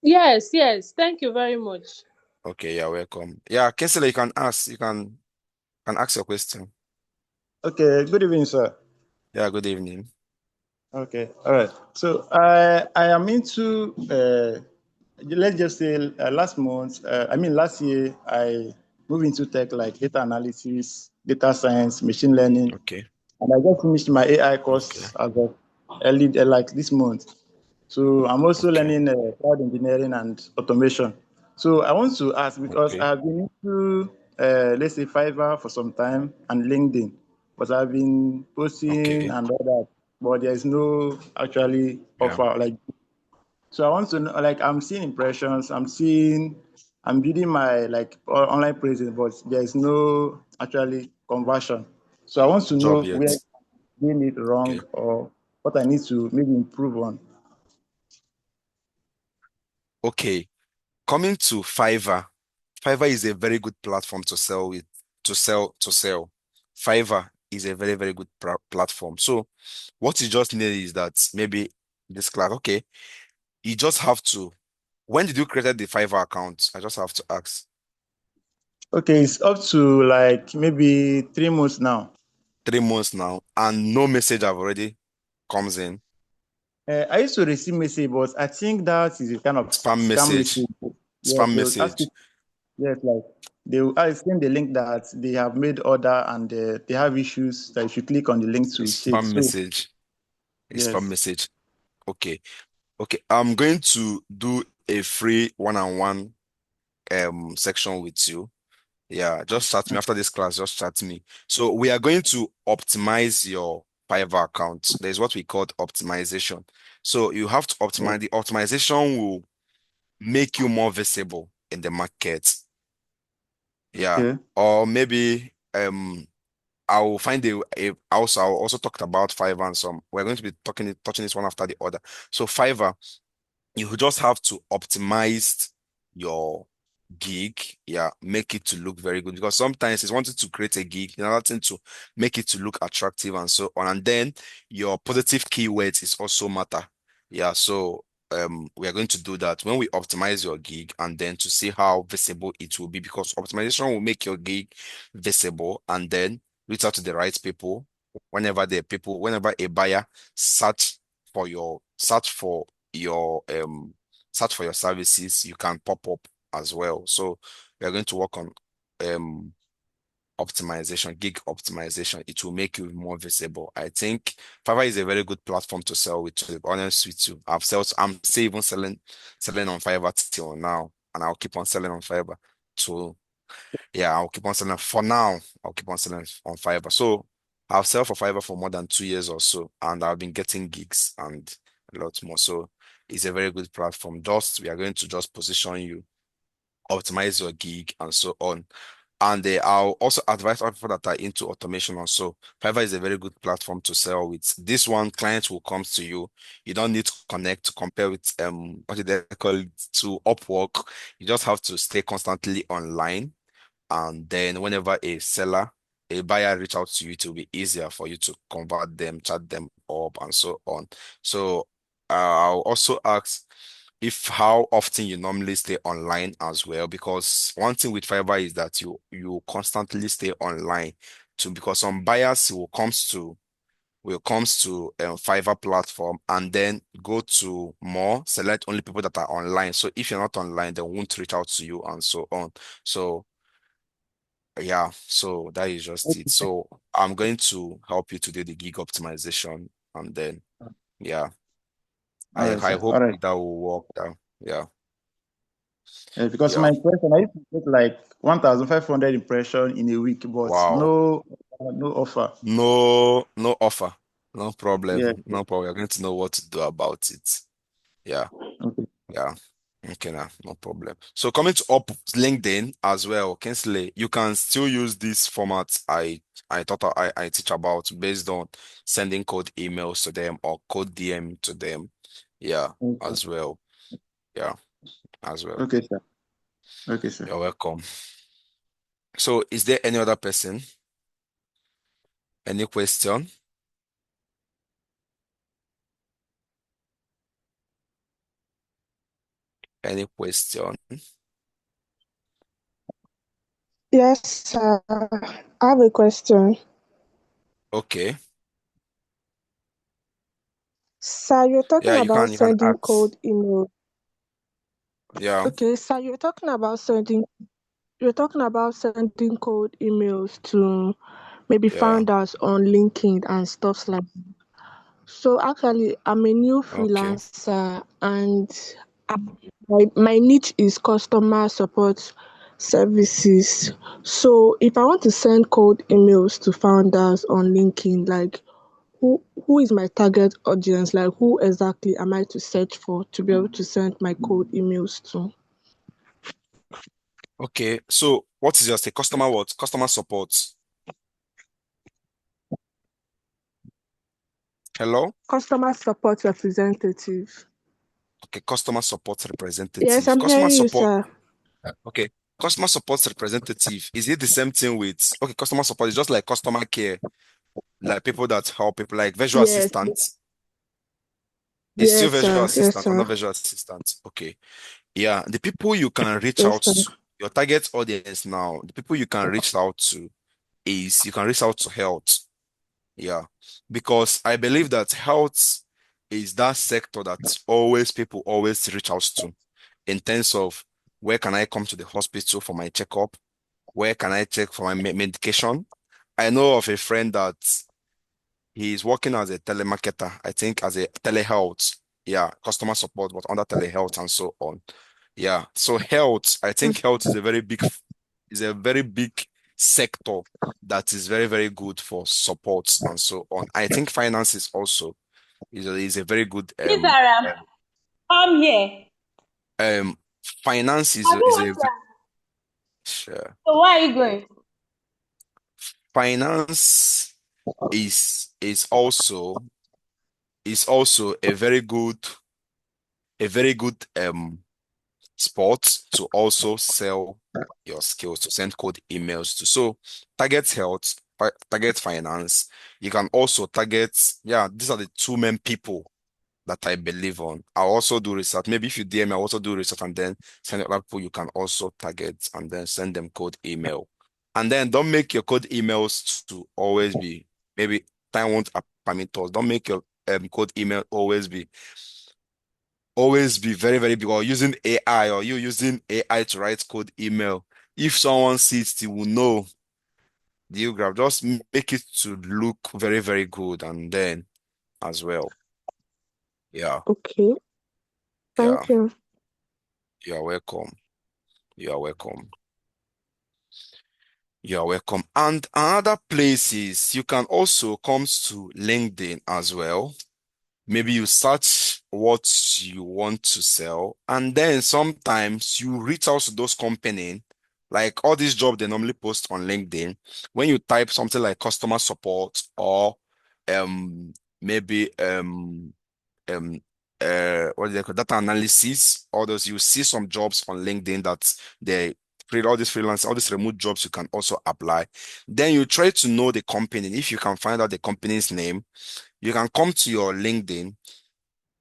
Yes, yes. Thank you very much. Okay, you're welcome. Yeah, Kensler, you can ask. You can ask your question. Okay, good evening, sir. Yeah, good evening. Okay, all right. So I am into let's just say last month. Last year I moved into tech like data analysis, data science, machine learning, Okay, and I just finished my AI okay, course as of early like this month. So I'm also Okay. learning cloud engineering and automation. So I want to ask because Okay. I've been into let's say Fiverr for some time and LinkedIn, but I've been posting Okay. and all that, but there's no actually Yeah. offer. Like, so I want to know, like, I'm seeing impressions, I'm building my like online presence, but there's no actually conversion. So I want to Job know where yet. I'm doing it wrong Okay. or what I need to maybe improve on. Okay. Coming to Fiverr. Fiverr is a very good platform to sell with, to sell. Fiverr is a very, very good platform. So what you just need is that maybe this class, okay, you just have to, when did you create the Fiverr account? I just have to ask. Okay, it's up to like maybe 3 months now. 3 months now, and no message have already comes in. I used to receive message, but I think that is a kind of Spam scam message. message. Yes, Spam they will ask message. you. Yes, like they will send the link that they have made order and they have issues that you should click on the link A to check. spam So message. A spam yes, message. Okay. Okay. I'm going to do a free one-on-one section with you. Yeah, just chat me after this class, just chat me. So we are going to optimize your Fiverr account. There's what we call optimization. So you have to optimize. The optimization will make you more visible in the market. Yeah. okay, Or maybe I'll find I'll also talk about Fiverr and some. We're going to be touching this one after the other. So Fiverr, you just have to optimize your gig, yeah, make it to look very good because sometimes it's wanted to create a gig, another thing to make it to look attractive and so on. And then your positive keywords is also matter. Yeah, so we are going to do that when we optimize your gig and then to see how visible it will be because optimization will make your gig visible and then reach out to the right people whenever a buyer search your search for your services, you can pop up as well. So we are going to work on um optimization, gig optimization. It will make you more visible. I think Fiverr is a very good platform to sell with, to be honest with you. I'm still even selling on Fiverr till now, and I'll keep on selling on Fiverr. So yeah, I'll keep on selling for now. I'll keep on selling on Fiverr. So I've sold for Fiverr for more than 2 years or so, and I've been getting gigs and a lot more. So it's a very good platform. We are going to just position you, optimize your gig, and so on. And I'll also advise other people that are into automation also. Fiverr is a very good platform to sell with. This one, clients will come to you. You don't need to connect to compare with what do they call it, to Upwork. You just have to stay constantly online, and then whenever a buyer reach out to you, it will be easier for you to convert them, chat them up, and so on. So I'll also ask if how often you normally stay online as well, because one thing with Fiverr is that you constantly stay online too, because some buyers will comes to Fiverr platform and then go to more, select only people that are online. So if you're not online, they won't reach out to you and so on. So yeah, so that is just it. So I'm going to help you to do the gig optimization and then yeah, all right, I sir. hope All right. that will work out. Yeah, Because my yeah. impression, I used to get like 1,500 impression in a week, but Wow. no offer. No, no offer. No Yeah. problem. No problem. You're going to know what to do about it. Yeah, Okay. yeah. Okay, now, no problem. So coming to up LinkedIn as well, Kinsley, you can still use this format I teach about based on sending code emails to them or code DM to them. Yeah, Okay. as well. Yeah, as well. Okay, sir. Okay, sir. You're welcome. So is there any other person? Any question? Any question? Yes, sir. I have a question. Okay. Sir, you're talking Yeah, you about can sending ask. cold email. Yeah, Okay, sir, you're talking about sending cold emails to maybe yeah. founders on LinkedIn and stuff like that. So actually, I'm a new Okay. freelancer, and I, my niche is customer support services. So if I want to send cold emails to founders on LinkedIn, like who is my target audience? Like who exactly am I to search for to be able to send my cold emails to? Okay. So what is your say? Customer what? Customer support. Hello? Customer support representative. Okay, customer support Yes, representative. I'm Customer hearing you, support. sir. Okay. Customer support representative. Is it the same thing with okay, customer support is just like customer care, like people that help people like visual Yes, assistants. It's still yes, visual sir. Yes, assistant or sir. not visual assistant. Okay. Yeah. The people you can reach Yes, out sir. to, your target audience now, the people you can reach out to is you can reach out to health. Yeah. Because I believe that health is that sector that always people always reach out to in terms of where can I come to the hospital for my checkup? Where can I check for my medication? I know of a friend that he's working as a telemarketer, I think as a telehealth, yeah, customer support, but under telehealth and so on. Yeah. So health, I think health is a very big sector that is very, very good for support and so on. I think finance is also is a very good Miss Aram, um come here. um finance Have you is a watched that? sure. So where are you going? Finance is also a very good sport to also sell your skills to send cold emails to. So target health, target finance. You can also target, yeah, these are the two main people that I believe on. I'll also do research. Maybe if you DM me, I'll also do research and then send other people you can also target and then send them code email. And then don't make your code emails to always be, maybe time won't permit us. Don't make your code email always be very, very big or using AI or you using AI to write code email. If someone sees it, they will know the you graph. Just make it to look very, very good and then as well. Yeah, Okay. yeah, Thank you. you are welcome. You are welcome. You are welcome. And another places you can also come to LinkedIn as well. Maybe you search what you want to sell, and then sometimes you reach out to those companies, like all these jobs they normally post on LinkedIn. When you type something like customer support or um maybe um what do they call data analysis, all those you see some jobs on LinkedIn that they create all these freelance, all these remote jobs you can also apply. Then you try to know the company. If you can find out the company's name, you can come to your LinkedIn,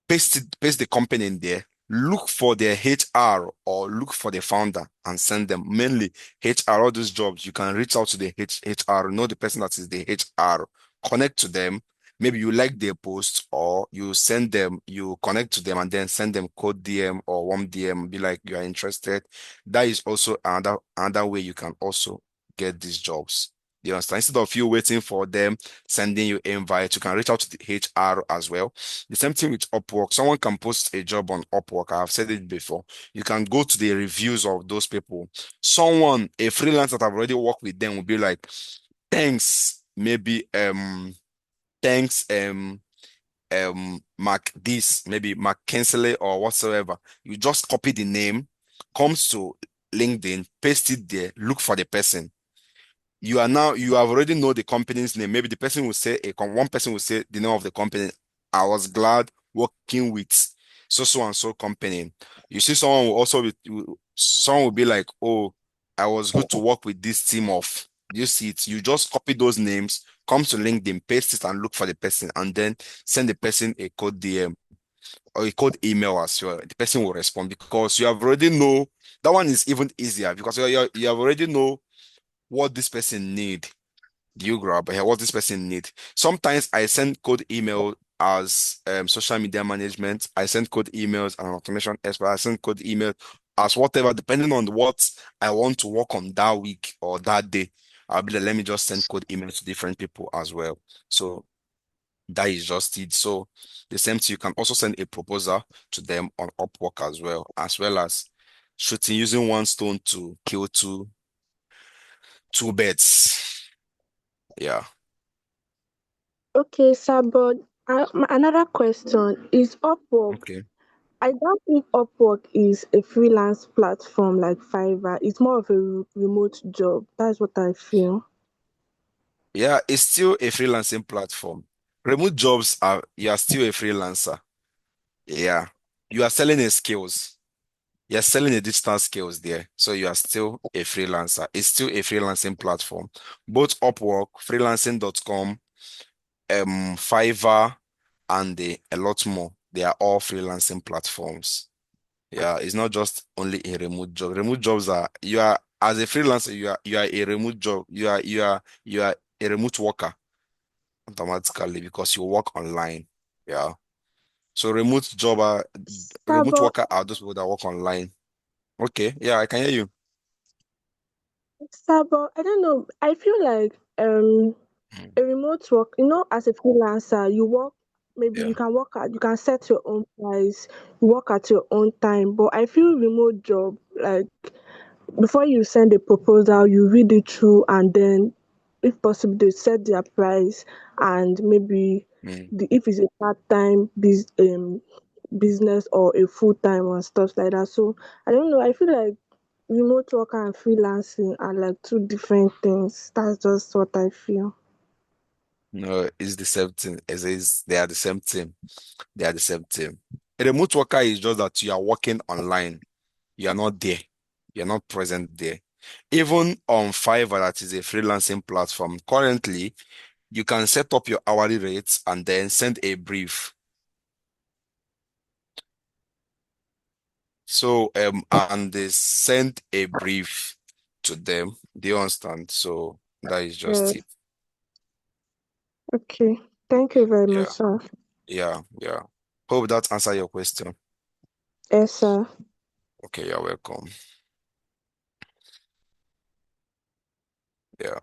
paste the company in there, look for their HR or look for the founder and send them. Mainly HR, all those jobs, you can reach out to the HR, know the person that is the HR, connect to them. Maybe you like their post or you send them, you connect to them and then send them code DM or one DM, be like you are interested. That is also another way you can also get these jobs. You understand? Instead of you waiting for them sending you invite, you can reach out to the HR as well. The same thing with Upwork. Someone can post a job on Upwork. I've said it before. You can go to the reviews of those people. Someone, a freelancer that have already worked with them will be like, thanks, maybe thanks, Mark this, maybe Mark Kinsley or whatsoever. You just copy the name, comes to LinkedIn, paste it there, look for the person. You have already know the company's name. Maybe the person will say one person will say the name of the company. I was glad working with so and so company. You see, someone will also someone will be like, oh, I was good to work with this team of. You see it. You just copy those names, come to LinkedIn, paste it, and look for the person, and then send the person a code DM or a code email as well. The person will respond because you have already know that one is even easier because you have already know what this person need. Do you grab what this person need? Sometimes I send code email as social media management. I send code emails and automation expert. I send code email as whatever, depending on what I want to work on that week or that day. I'll be like, let me just send code emails to different people as well. So That is just it. So the same thing, you can also send a proposal to them on Upwork as well as shooting using one stone to kill two birds. Yeah. Okay, sir, but another question is Upwork. Okay. I doubt if Upwork is a freelance platform like Fiverr. It's more of a remote job. That's what I feel. Yeah, it's still a freelancing platform. Remote jobs are, you are still a freelancer. Yeah. You are selling a skills. You're selling a digital skills there. So you are still a freelancer. It's still a freelancing platform. Both Upwork, freelancing.com, Fiverr, and a lot more. They are all freelancing platforms. Yeah, it's not just only a remote job. Remote jobs are, you are, as a freelancer, you are a remote job. You are a remote worker automatically because you work online. Yeah. So Sir, remote but, worker are those people that work online. Okay. Yeah, I can hear you. I don't know. I feel like Mm. a remote work, as a freelancer, you work, maybe Yeah. you can set your own price, you work at your own time. But I feel remote job, like before you send a proposal, you read it through and then if possible they set their price and maybe Mm. if it's a part-time business or a full-time and stuff like that. So I don't know. I feel like remote work and freelancing are like two different things. That's just what I feel. No, it's the same thing. They are the same thing. They are the same thing. A remote worker is just that you are working online. You are not there. You're not present there. Even on Fiverr, that is a freelancing platform, currently you can set up your hourly rates and then send a brief. So and they send a brief to them. Do you understand? So that is just Yeah. it. Okay. Thank you very much, Yeah, sir. yeah. Hope that answer your question. Yes, sir. Okay, you're welcome. Yeah.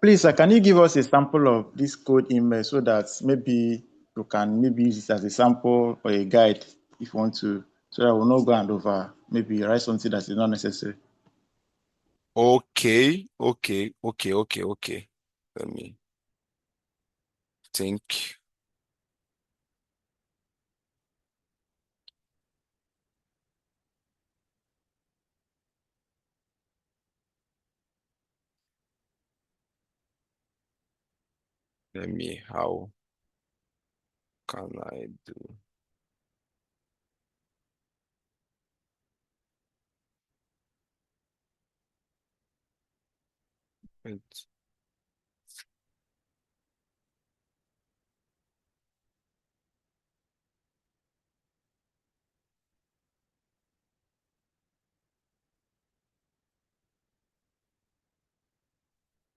Please, can you give us a sample of this code email so that maybe you can maybe use it as a sample or a guide if you want to, so that we'll not go and over maybe write something that is not necessary. Okay. Let me think. How can I do it?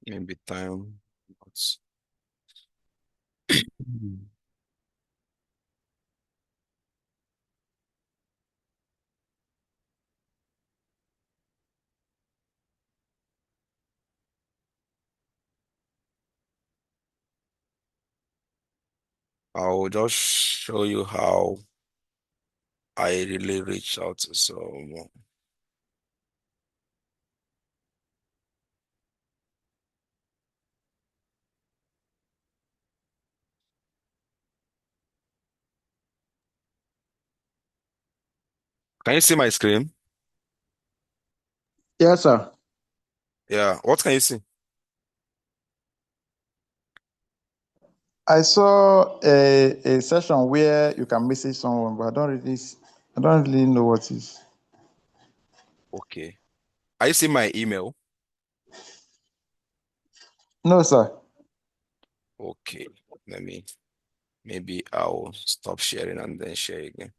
Maybe time. Notes. I'll just show you how I really reach out to someone. Can you see my screen? Yes, sir. Yeah. What can you see? I saw a session where you can message someone, but I don't really know what is. Okay. Are you seeing my email? No, sir. Okay. Let me, maybe I'll stop sharing and then share again.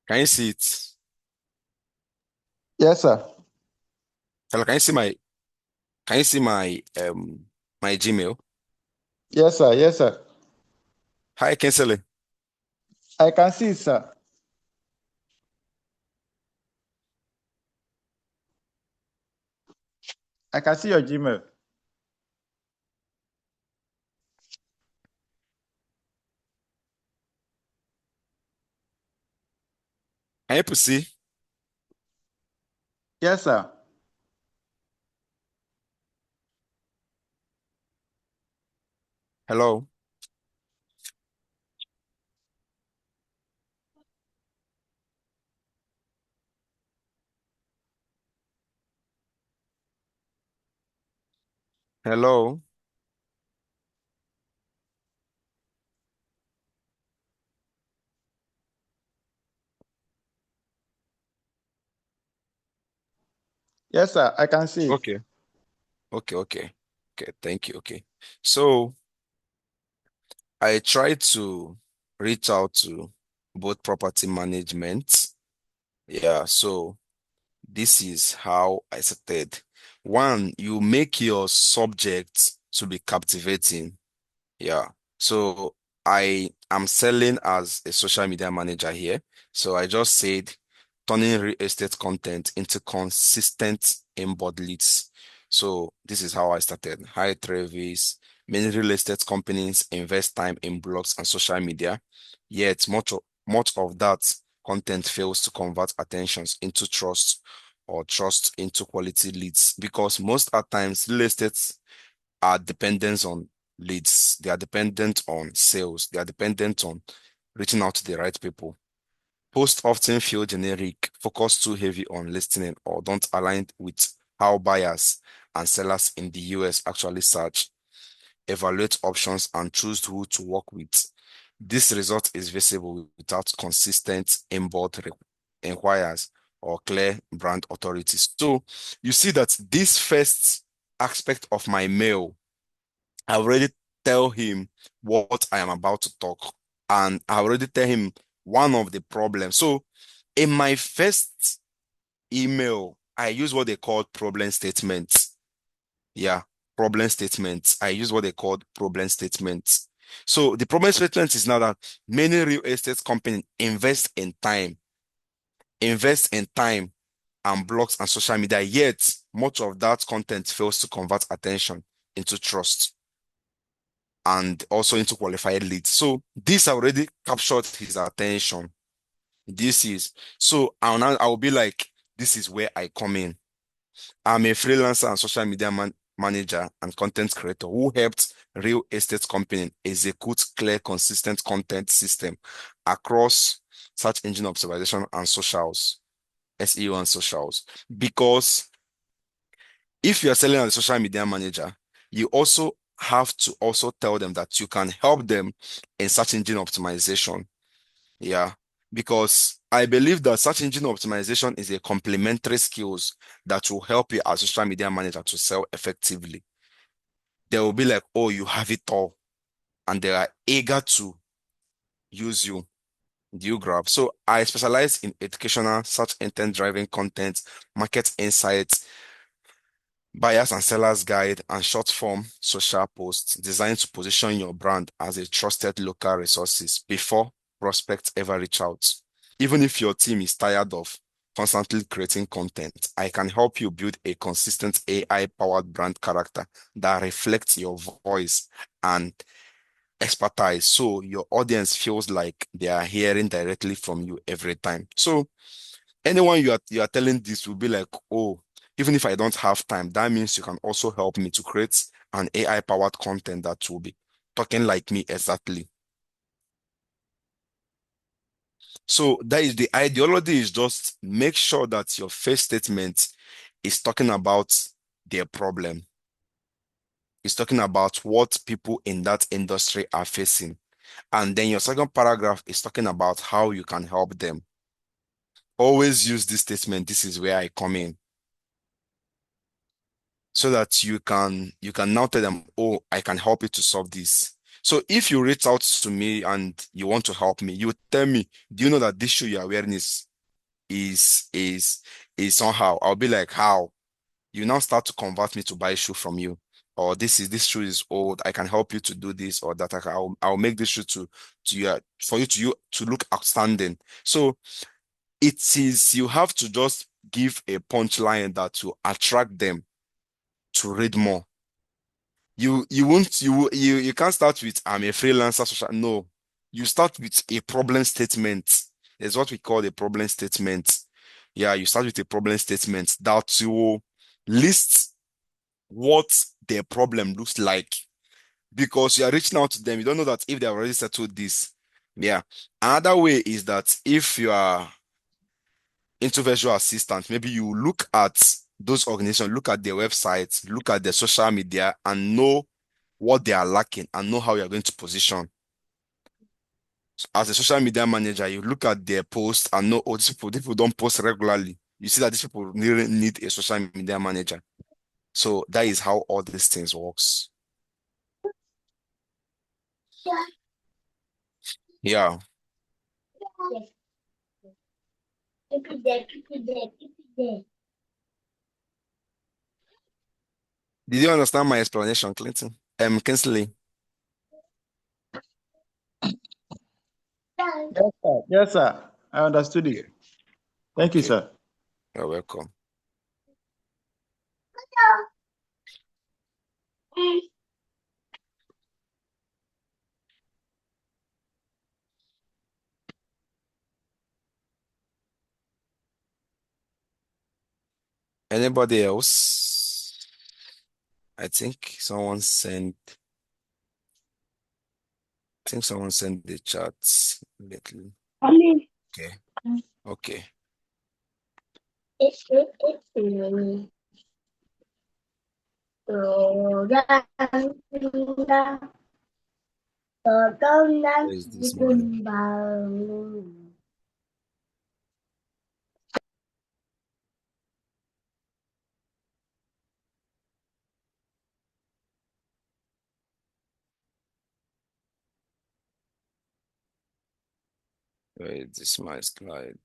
Can you see it? Yes, sir. Hello, can you see my Gmail? Yes, sir. Yes, sir. Hi, Kinsley. I can see it, sir. I can see your Gmail. Can you proceed? Yes, sir. Hello. Hello. Yes, sir. I can see it. Okay. Okay. Okay. Okay. Thank you. Okay. So I tried to reach out to both property management. Yeah. So this is how I started. One, you make your subject to be captivating. Yeah. So I am selling as a social media manager here. So I just said turning real estate content into consistent inbound leads. So this is how I started. Hi Travis. Many real estate companies invest time in blogs and social media, yet much of that content fails to convert attentions into trust or trust into quality leads because most at times real estate are dependent on leads. They are dependent on sales. They are dependent on reaching out to the right people. Posts often feel generic, focus too heavy on listening, or don't align with how buyers and sellers in the US actually search, evaluate options, and choose who to work with. This result is visible without consistent inbound inquiries or clear brand authority. So you see that this first aspect of my mail I already tell him what I am about to talk, and I already tell him one of the problems. So, in my first email, I use what they call problem statements. Yeah, problem statements. I use what they call problem statements. So, the problem statement is now that many real estate companies invest in time and blogs and social media, yet much of that content fails to convert attention into trust and also into qualified leads. So this already captured his attention. This is so I'll be like, this is where I come in. I'm a freelancer and social media manager and content creator who helped real estate company execute clear, consistent content system across search engine optimization and socials, SEO and socials. Because if you're selling as a social media manager, you also have to also tell them that you can help them in search engine optimization. Yeah. Because I believe that search engine optimization is a complementary skills that will help you as a social media manager to sell effectively. They will be like, oh, you have it all. And they are eager to use you. Do you grab? So I specialize in educational, search intent driving content, market insights, buyers and sellers guide, and short form social posts designed to position your brand as a trusted local resources before prospects ever reach out. Even if your team is tired of constantly creating content, I can help you build a consistent AI-powered brand character that reflects your voice and expertise so your audience feels like they are hearing directly from you every time. So anyone you are telling this will be like, oh, even if I don't have time, that means you can also help me to create an AI powered content that will be talking like me exactly. So that is the ideology is just make sure that your first statement is talking about their problem. It's talking about what people in that industry are facing. And then your second paragraph is talking about how you can help them. Always use this statement. This is where I come in. So that you can now tell them, oh, I can help you to solve this. So if you reach out to me and you want to help me, you tell me, do you know that this shoe you are wearing is somehow? I'll be like, how? You now start to convert me to buy shoe from you. or this shoe is old. I can help you to do this or that. I'll make this shoe to you for you to look outstanding. So it is you have to just give a punchline that will attract them to read more. You won't you can't start with I'm a freelancer social. No, you start with a problem statement. It's what we call a problem statement. Yeah, you start with a problem statement that will list what their problem looks like because you are reaching out to them. You don't know that if they have already settled this. Yeah. Another way is that if you are into virtual assistant, maybe you look at those organizations, look at their websites, look at their social media, and know what they are lacking and know how you're going to position. So as a social media manager, you look at their posts and know, oh, these people don't post regularly. You see that these people really need a social media manager. So that is how all these things works. Yeah. Did you understand my explanation, Clinton? Kinsley. Yes, sir. Yes, sir. I understood it. Okay. Thank you, Okay. sir. You're welcome. Anybody else? I think someone sent. I think someone sent the chat lately. Mommy. Okay. Okay. Where is this man? Where is this my slide?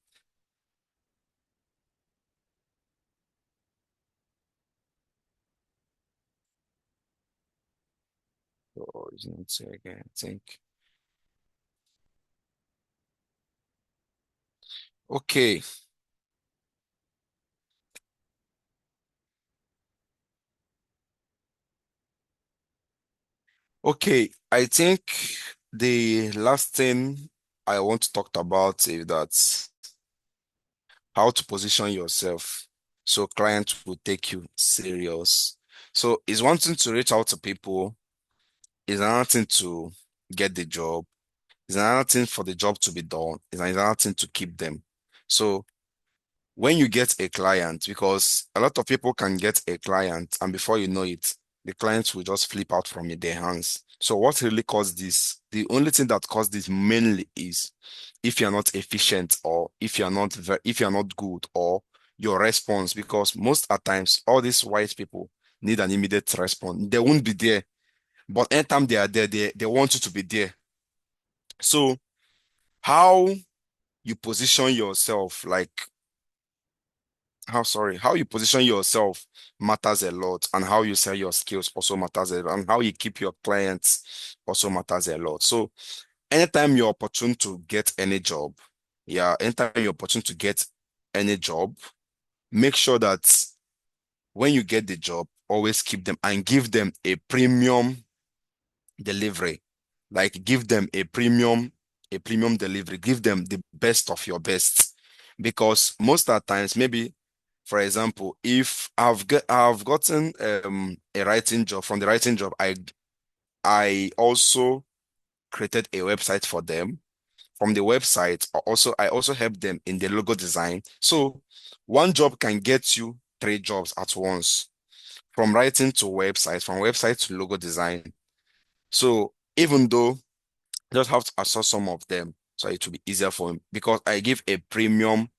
Oh, it's not here again. I think. Okay. Okay. I think the last thing I want to talk about is that how to position yourself so clients will take you serious. So it's one thing to reach out to people, it's another thing to get the job, it's another thing for the job to be done, it's another thing to keep them. So when you get a client, because a lot of people can get a client and before you know it, the client will just flip out from their hands. So what really caused this? The only thing that caused this mainly is if you're not efficient or if you're not good or your response, because most at times all these white people need an immediate response. They won't be there, but anytime they are there, they want you to be there. So how you position yourself, like how you position yourself matters a lot, and how you sell your skills also matters a lot, and how you keep your clients also matters a lot. So anytime you're opportune to get any job, yeah, anytime you're opportune to get any job, make sure that when you get the job, always keep them and give them a premium delivery. Like give them a premium delivery. Give them the best of your best. Because most of the times, maybe, for example, if I've gotten a writing job, from the writing job, I also created a website for them. From the website, I also help them in the logo design. So one job can get you three jobs at once, from writing to website, from website to logo design. So even though just have to assess some of them so it will be easier for him, because I give a premium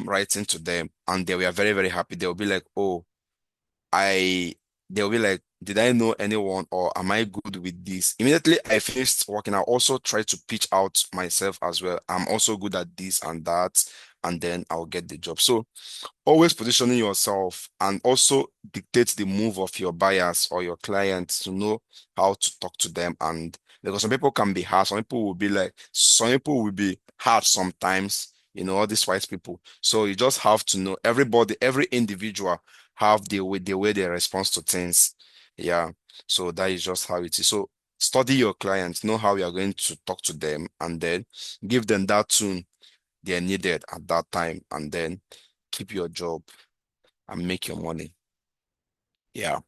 writing to them and they were very, very happy. They'll be like, oh, I they'll be like, did I know anyone or am I good with this? Immediately I finished working, I also try to pitch out myself as well. I'm also good at this and that, and then I'll get the job. So always positioning yourself and also dictate the move of your buyers or your clients to know how to talk to them. And because some people can be hard, some people will be hard sometimes, all these white people. So you just have to know everybody, every individual have the way they respond to things. Yeah. So that is just how it is. So study your clients, know how you are going to talk to them, and then give them that tune they are needed at that time, and then keep your job and make your money. Yeah.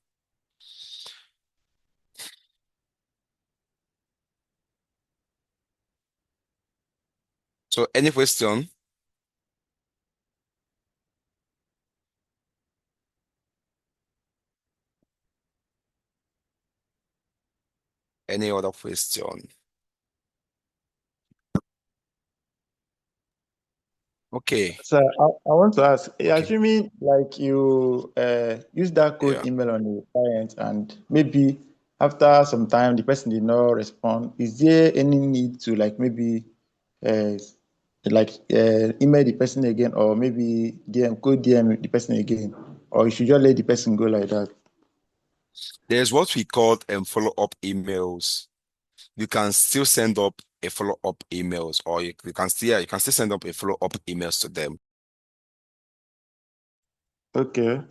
So any question? Any other question? Okay. So I want to ask, Okay. assuming like you use that code Yeah. email on the client and maybe after some time the person did not respond, is there any need to like maybe uh, email the person again or maybe DM the person again, or you should just let the person go like that? There's what we call follow-up emails. You can still send up a follow-up emails, or you can still send up a follow-up emails to them. Okay.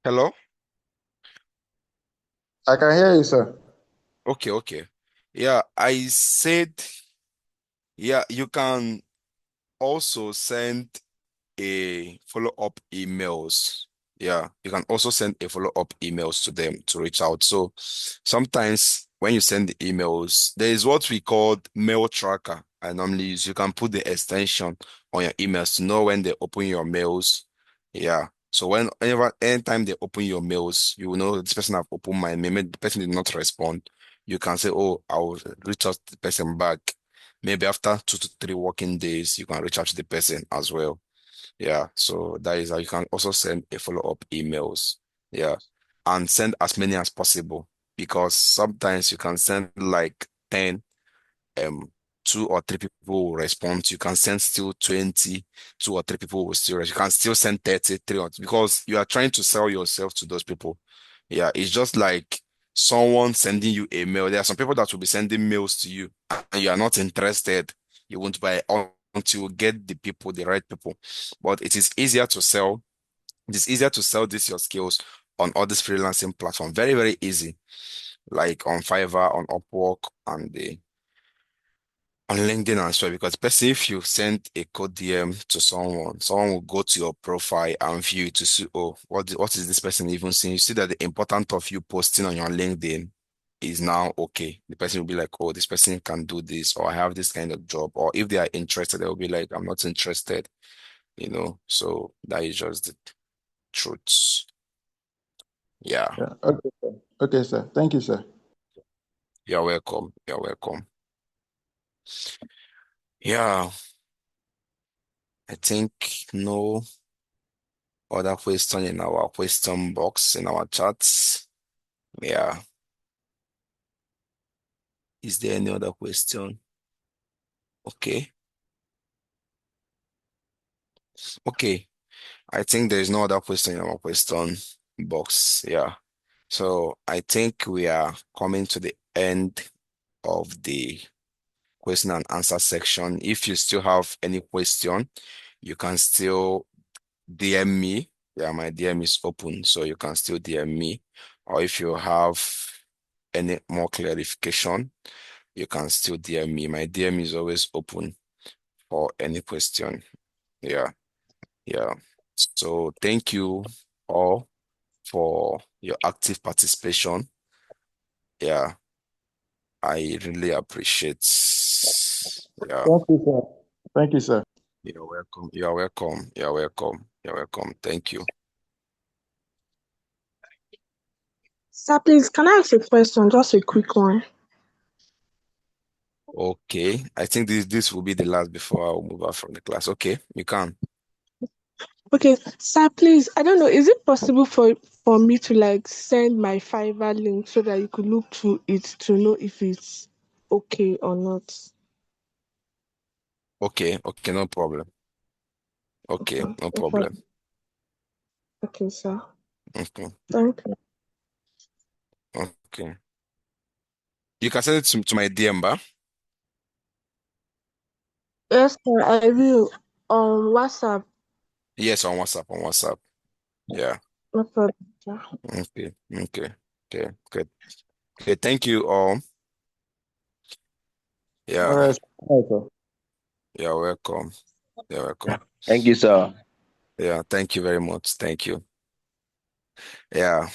Hello? I can hear you, sir. Okay, okay. Yeah, I said, yeah, you can also send a follow-up emails. Yeah, you can also send a follow-up emails to them to reach out. So sometimes when you send the emails, there is what we call mail tracker. I normally use. You can put the extension on your emails to know when they open your mails. Yeah. So anytime they open your mails, you will know this person have opened my mail. Maybe the person did not respond. You can say, oh, I will reach out to the person back. Maybe after 2 to 3 working days, you can reach out to the person as well. Yeah, so that is how you can also send a follow-up emails. Yeah, and send as many as possible, because sometimes you can send like 10, um, 2 or 3 people will respond. You can send still 20, 2 or 3 people will still respond. You can still send 30, because you are trying to sell yourself to those people. Yeah, it's just like someone sending you a mail. There are some people that will be sending mails to you and you are not interested. You won't buy until you get the right people. But it is easier to sell. It is easier to sell this your skills on all these freelancing platform. Very, very easy. Like on Fiverr, on Upwork, and on LinkedIn as well. Because person, if you send a code DM to someone will go to your profile and view to see, oh, what is this person even saying? You see that the importance of you posting on your LinkedIn is now okay. The person will be like, oh, this person can do this, or I have this kind of job. Or if they are interested, they will be like, I'm not interested. So that is just the truth. Yeah. Yeah. Okay, sir. Okay, sir. Thank you, sir. You're welcome. You're welcome. Yeah, I think no other question in our question box in our chats. Yeah. Is there any other question? Okay. Okay. I think there is no other question in our question box. Yeah. So I think we are coming to the end of the question and answer section. If you still have any question, you can still DM me. Yeah, my DM is open, so you can still DM me. Or if you have any more clarification, you can still DM me. My DM is always open for any question. Yeah, yeah. So thank you all for your active participation. Yeah, I really appreciate. Yeah, Thank you, sir. Thank you, sir. you're welcome. You're welcome. You're welcome. You're welcome. Thank you. Sir, please, can I ask a question? Just a quick one. Okay, I think this will be the last before I'll move out from the class. Okay, you can. Okay, sir, please, I don't know, is it possible for me to like send my Fiverr link so that you could look through it to know if it's okay or not? Okay, no problem. Okay, Okay, no no problem. problem. Okay, sir. Okay, Thank you. okay. You can send it to my DM, ba? Yes, sir, I will. On WhatsApp. Yes, on WhatsApp, Yeah. No problem, sir. Okay, good. Okay, thank you all. All Yeah, right. Okay. you're welcome. You're welcome. Thank you, sir. Yeah, thank you very much. Thank you. Yeah.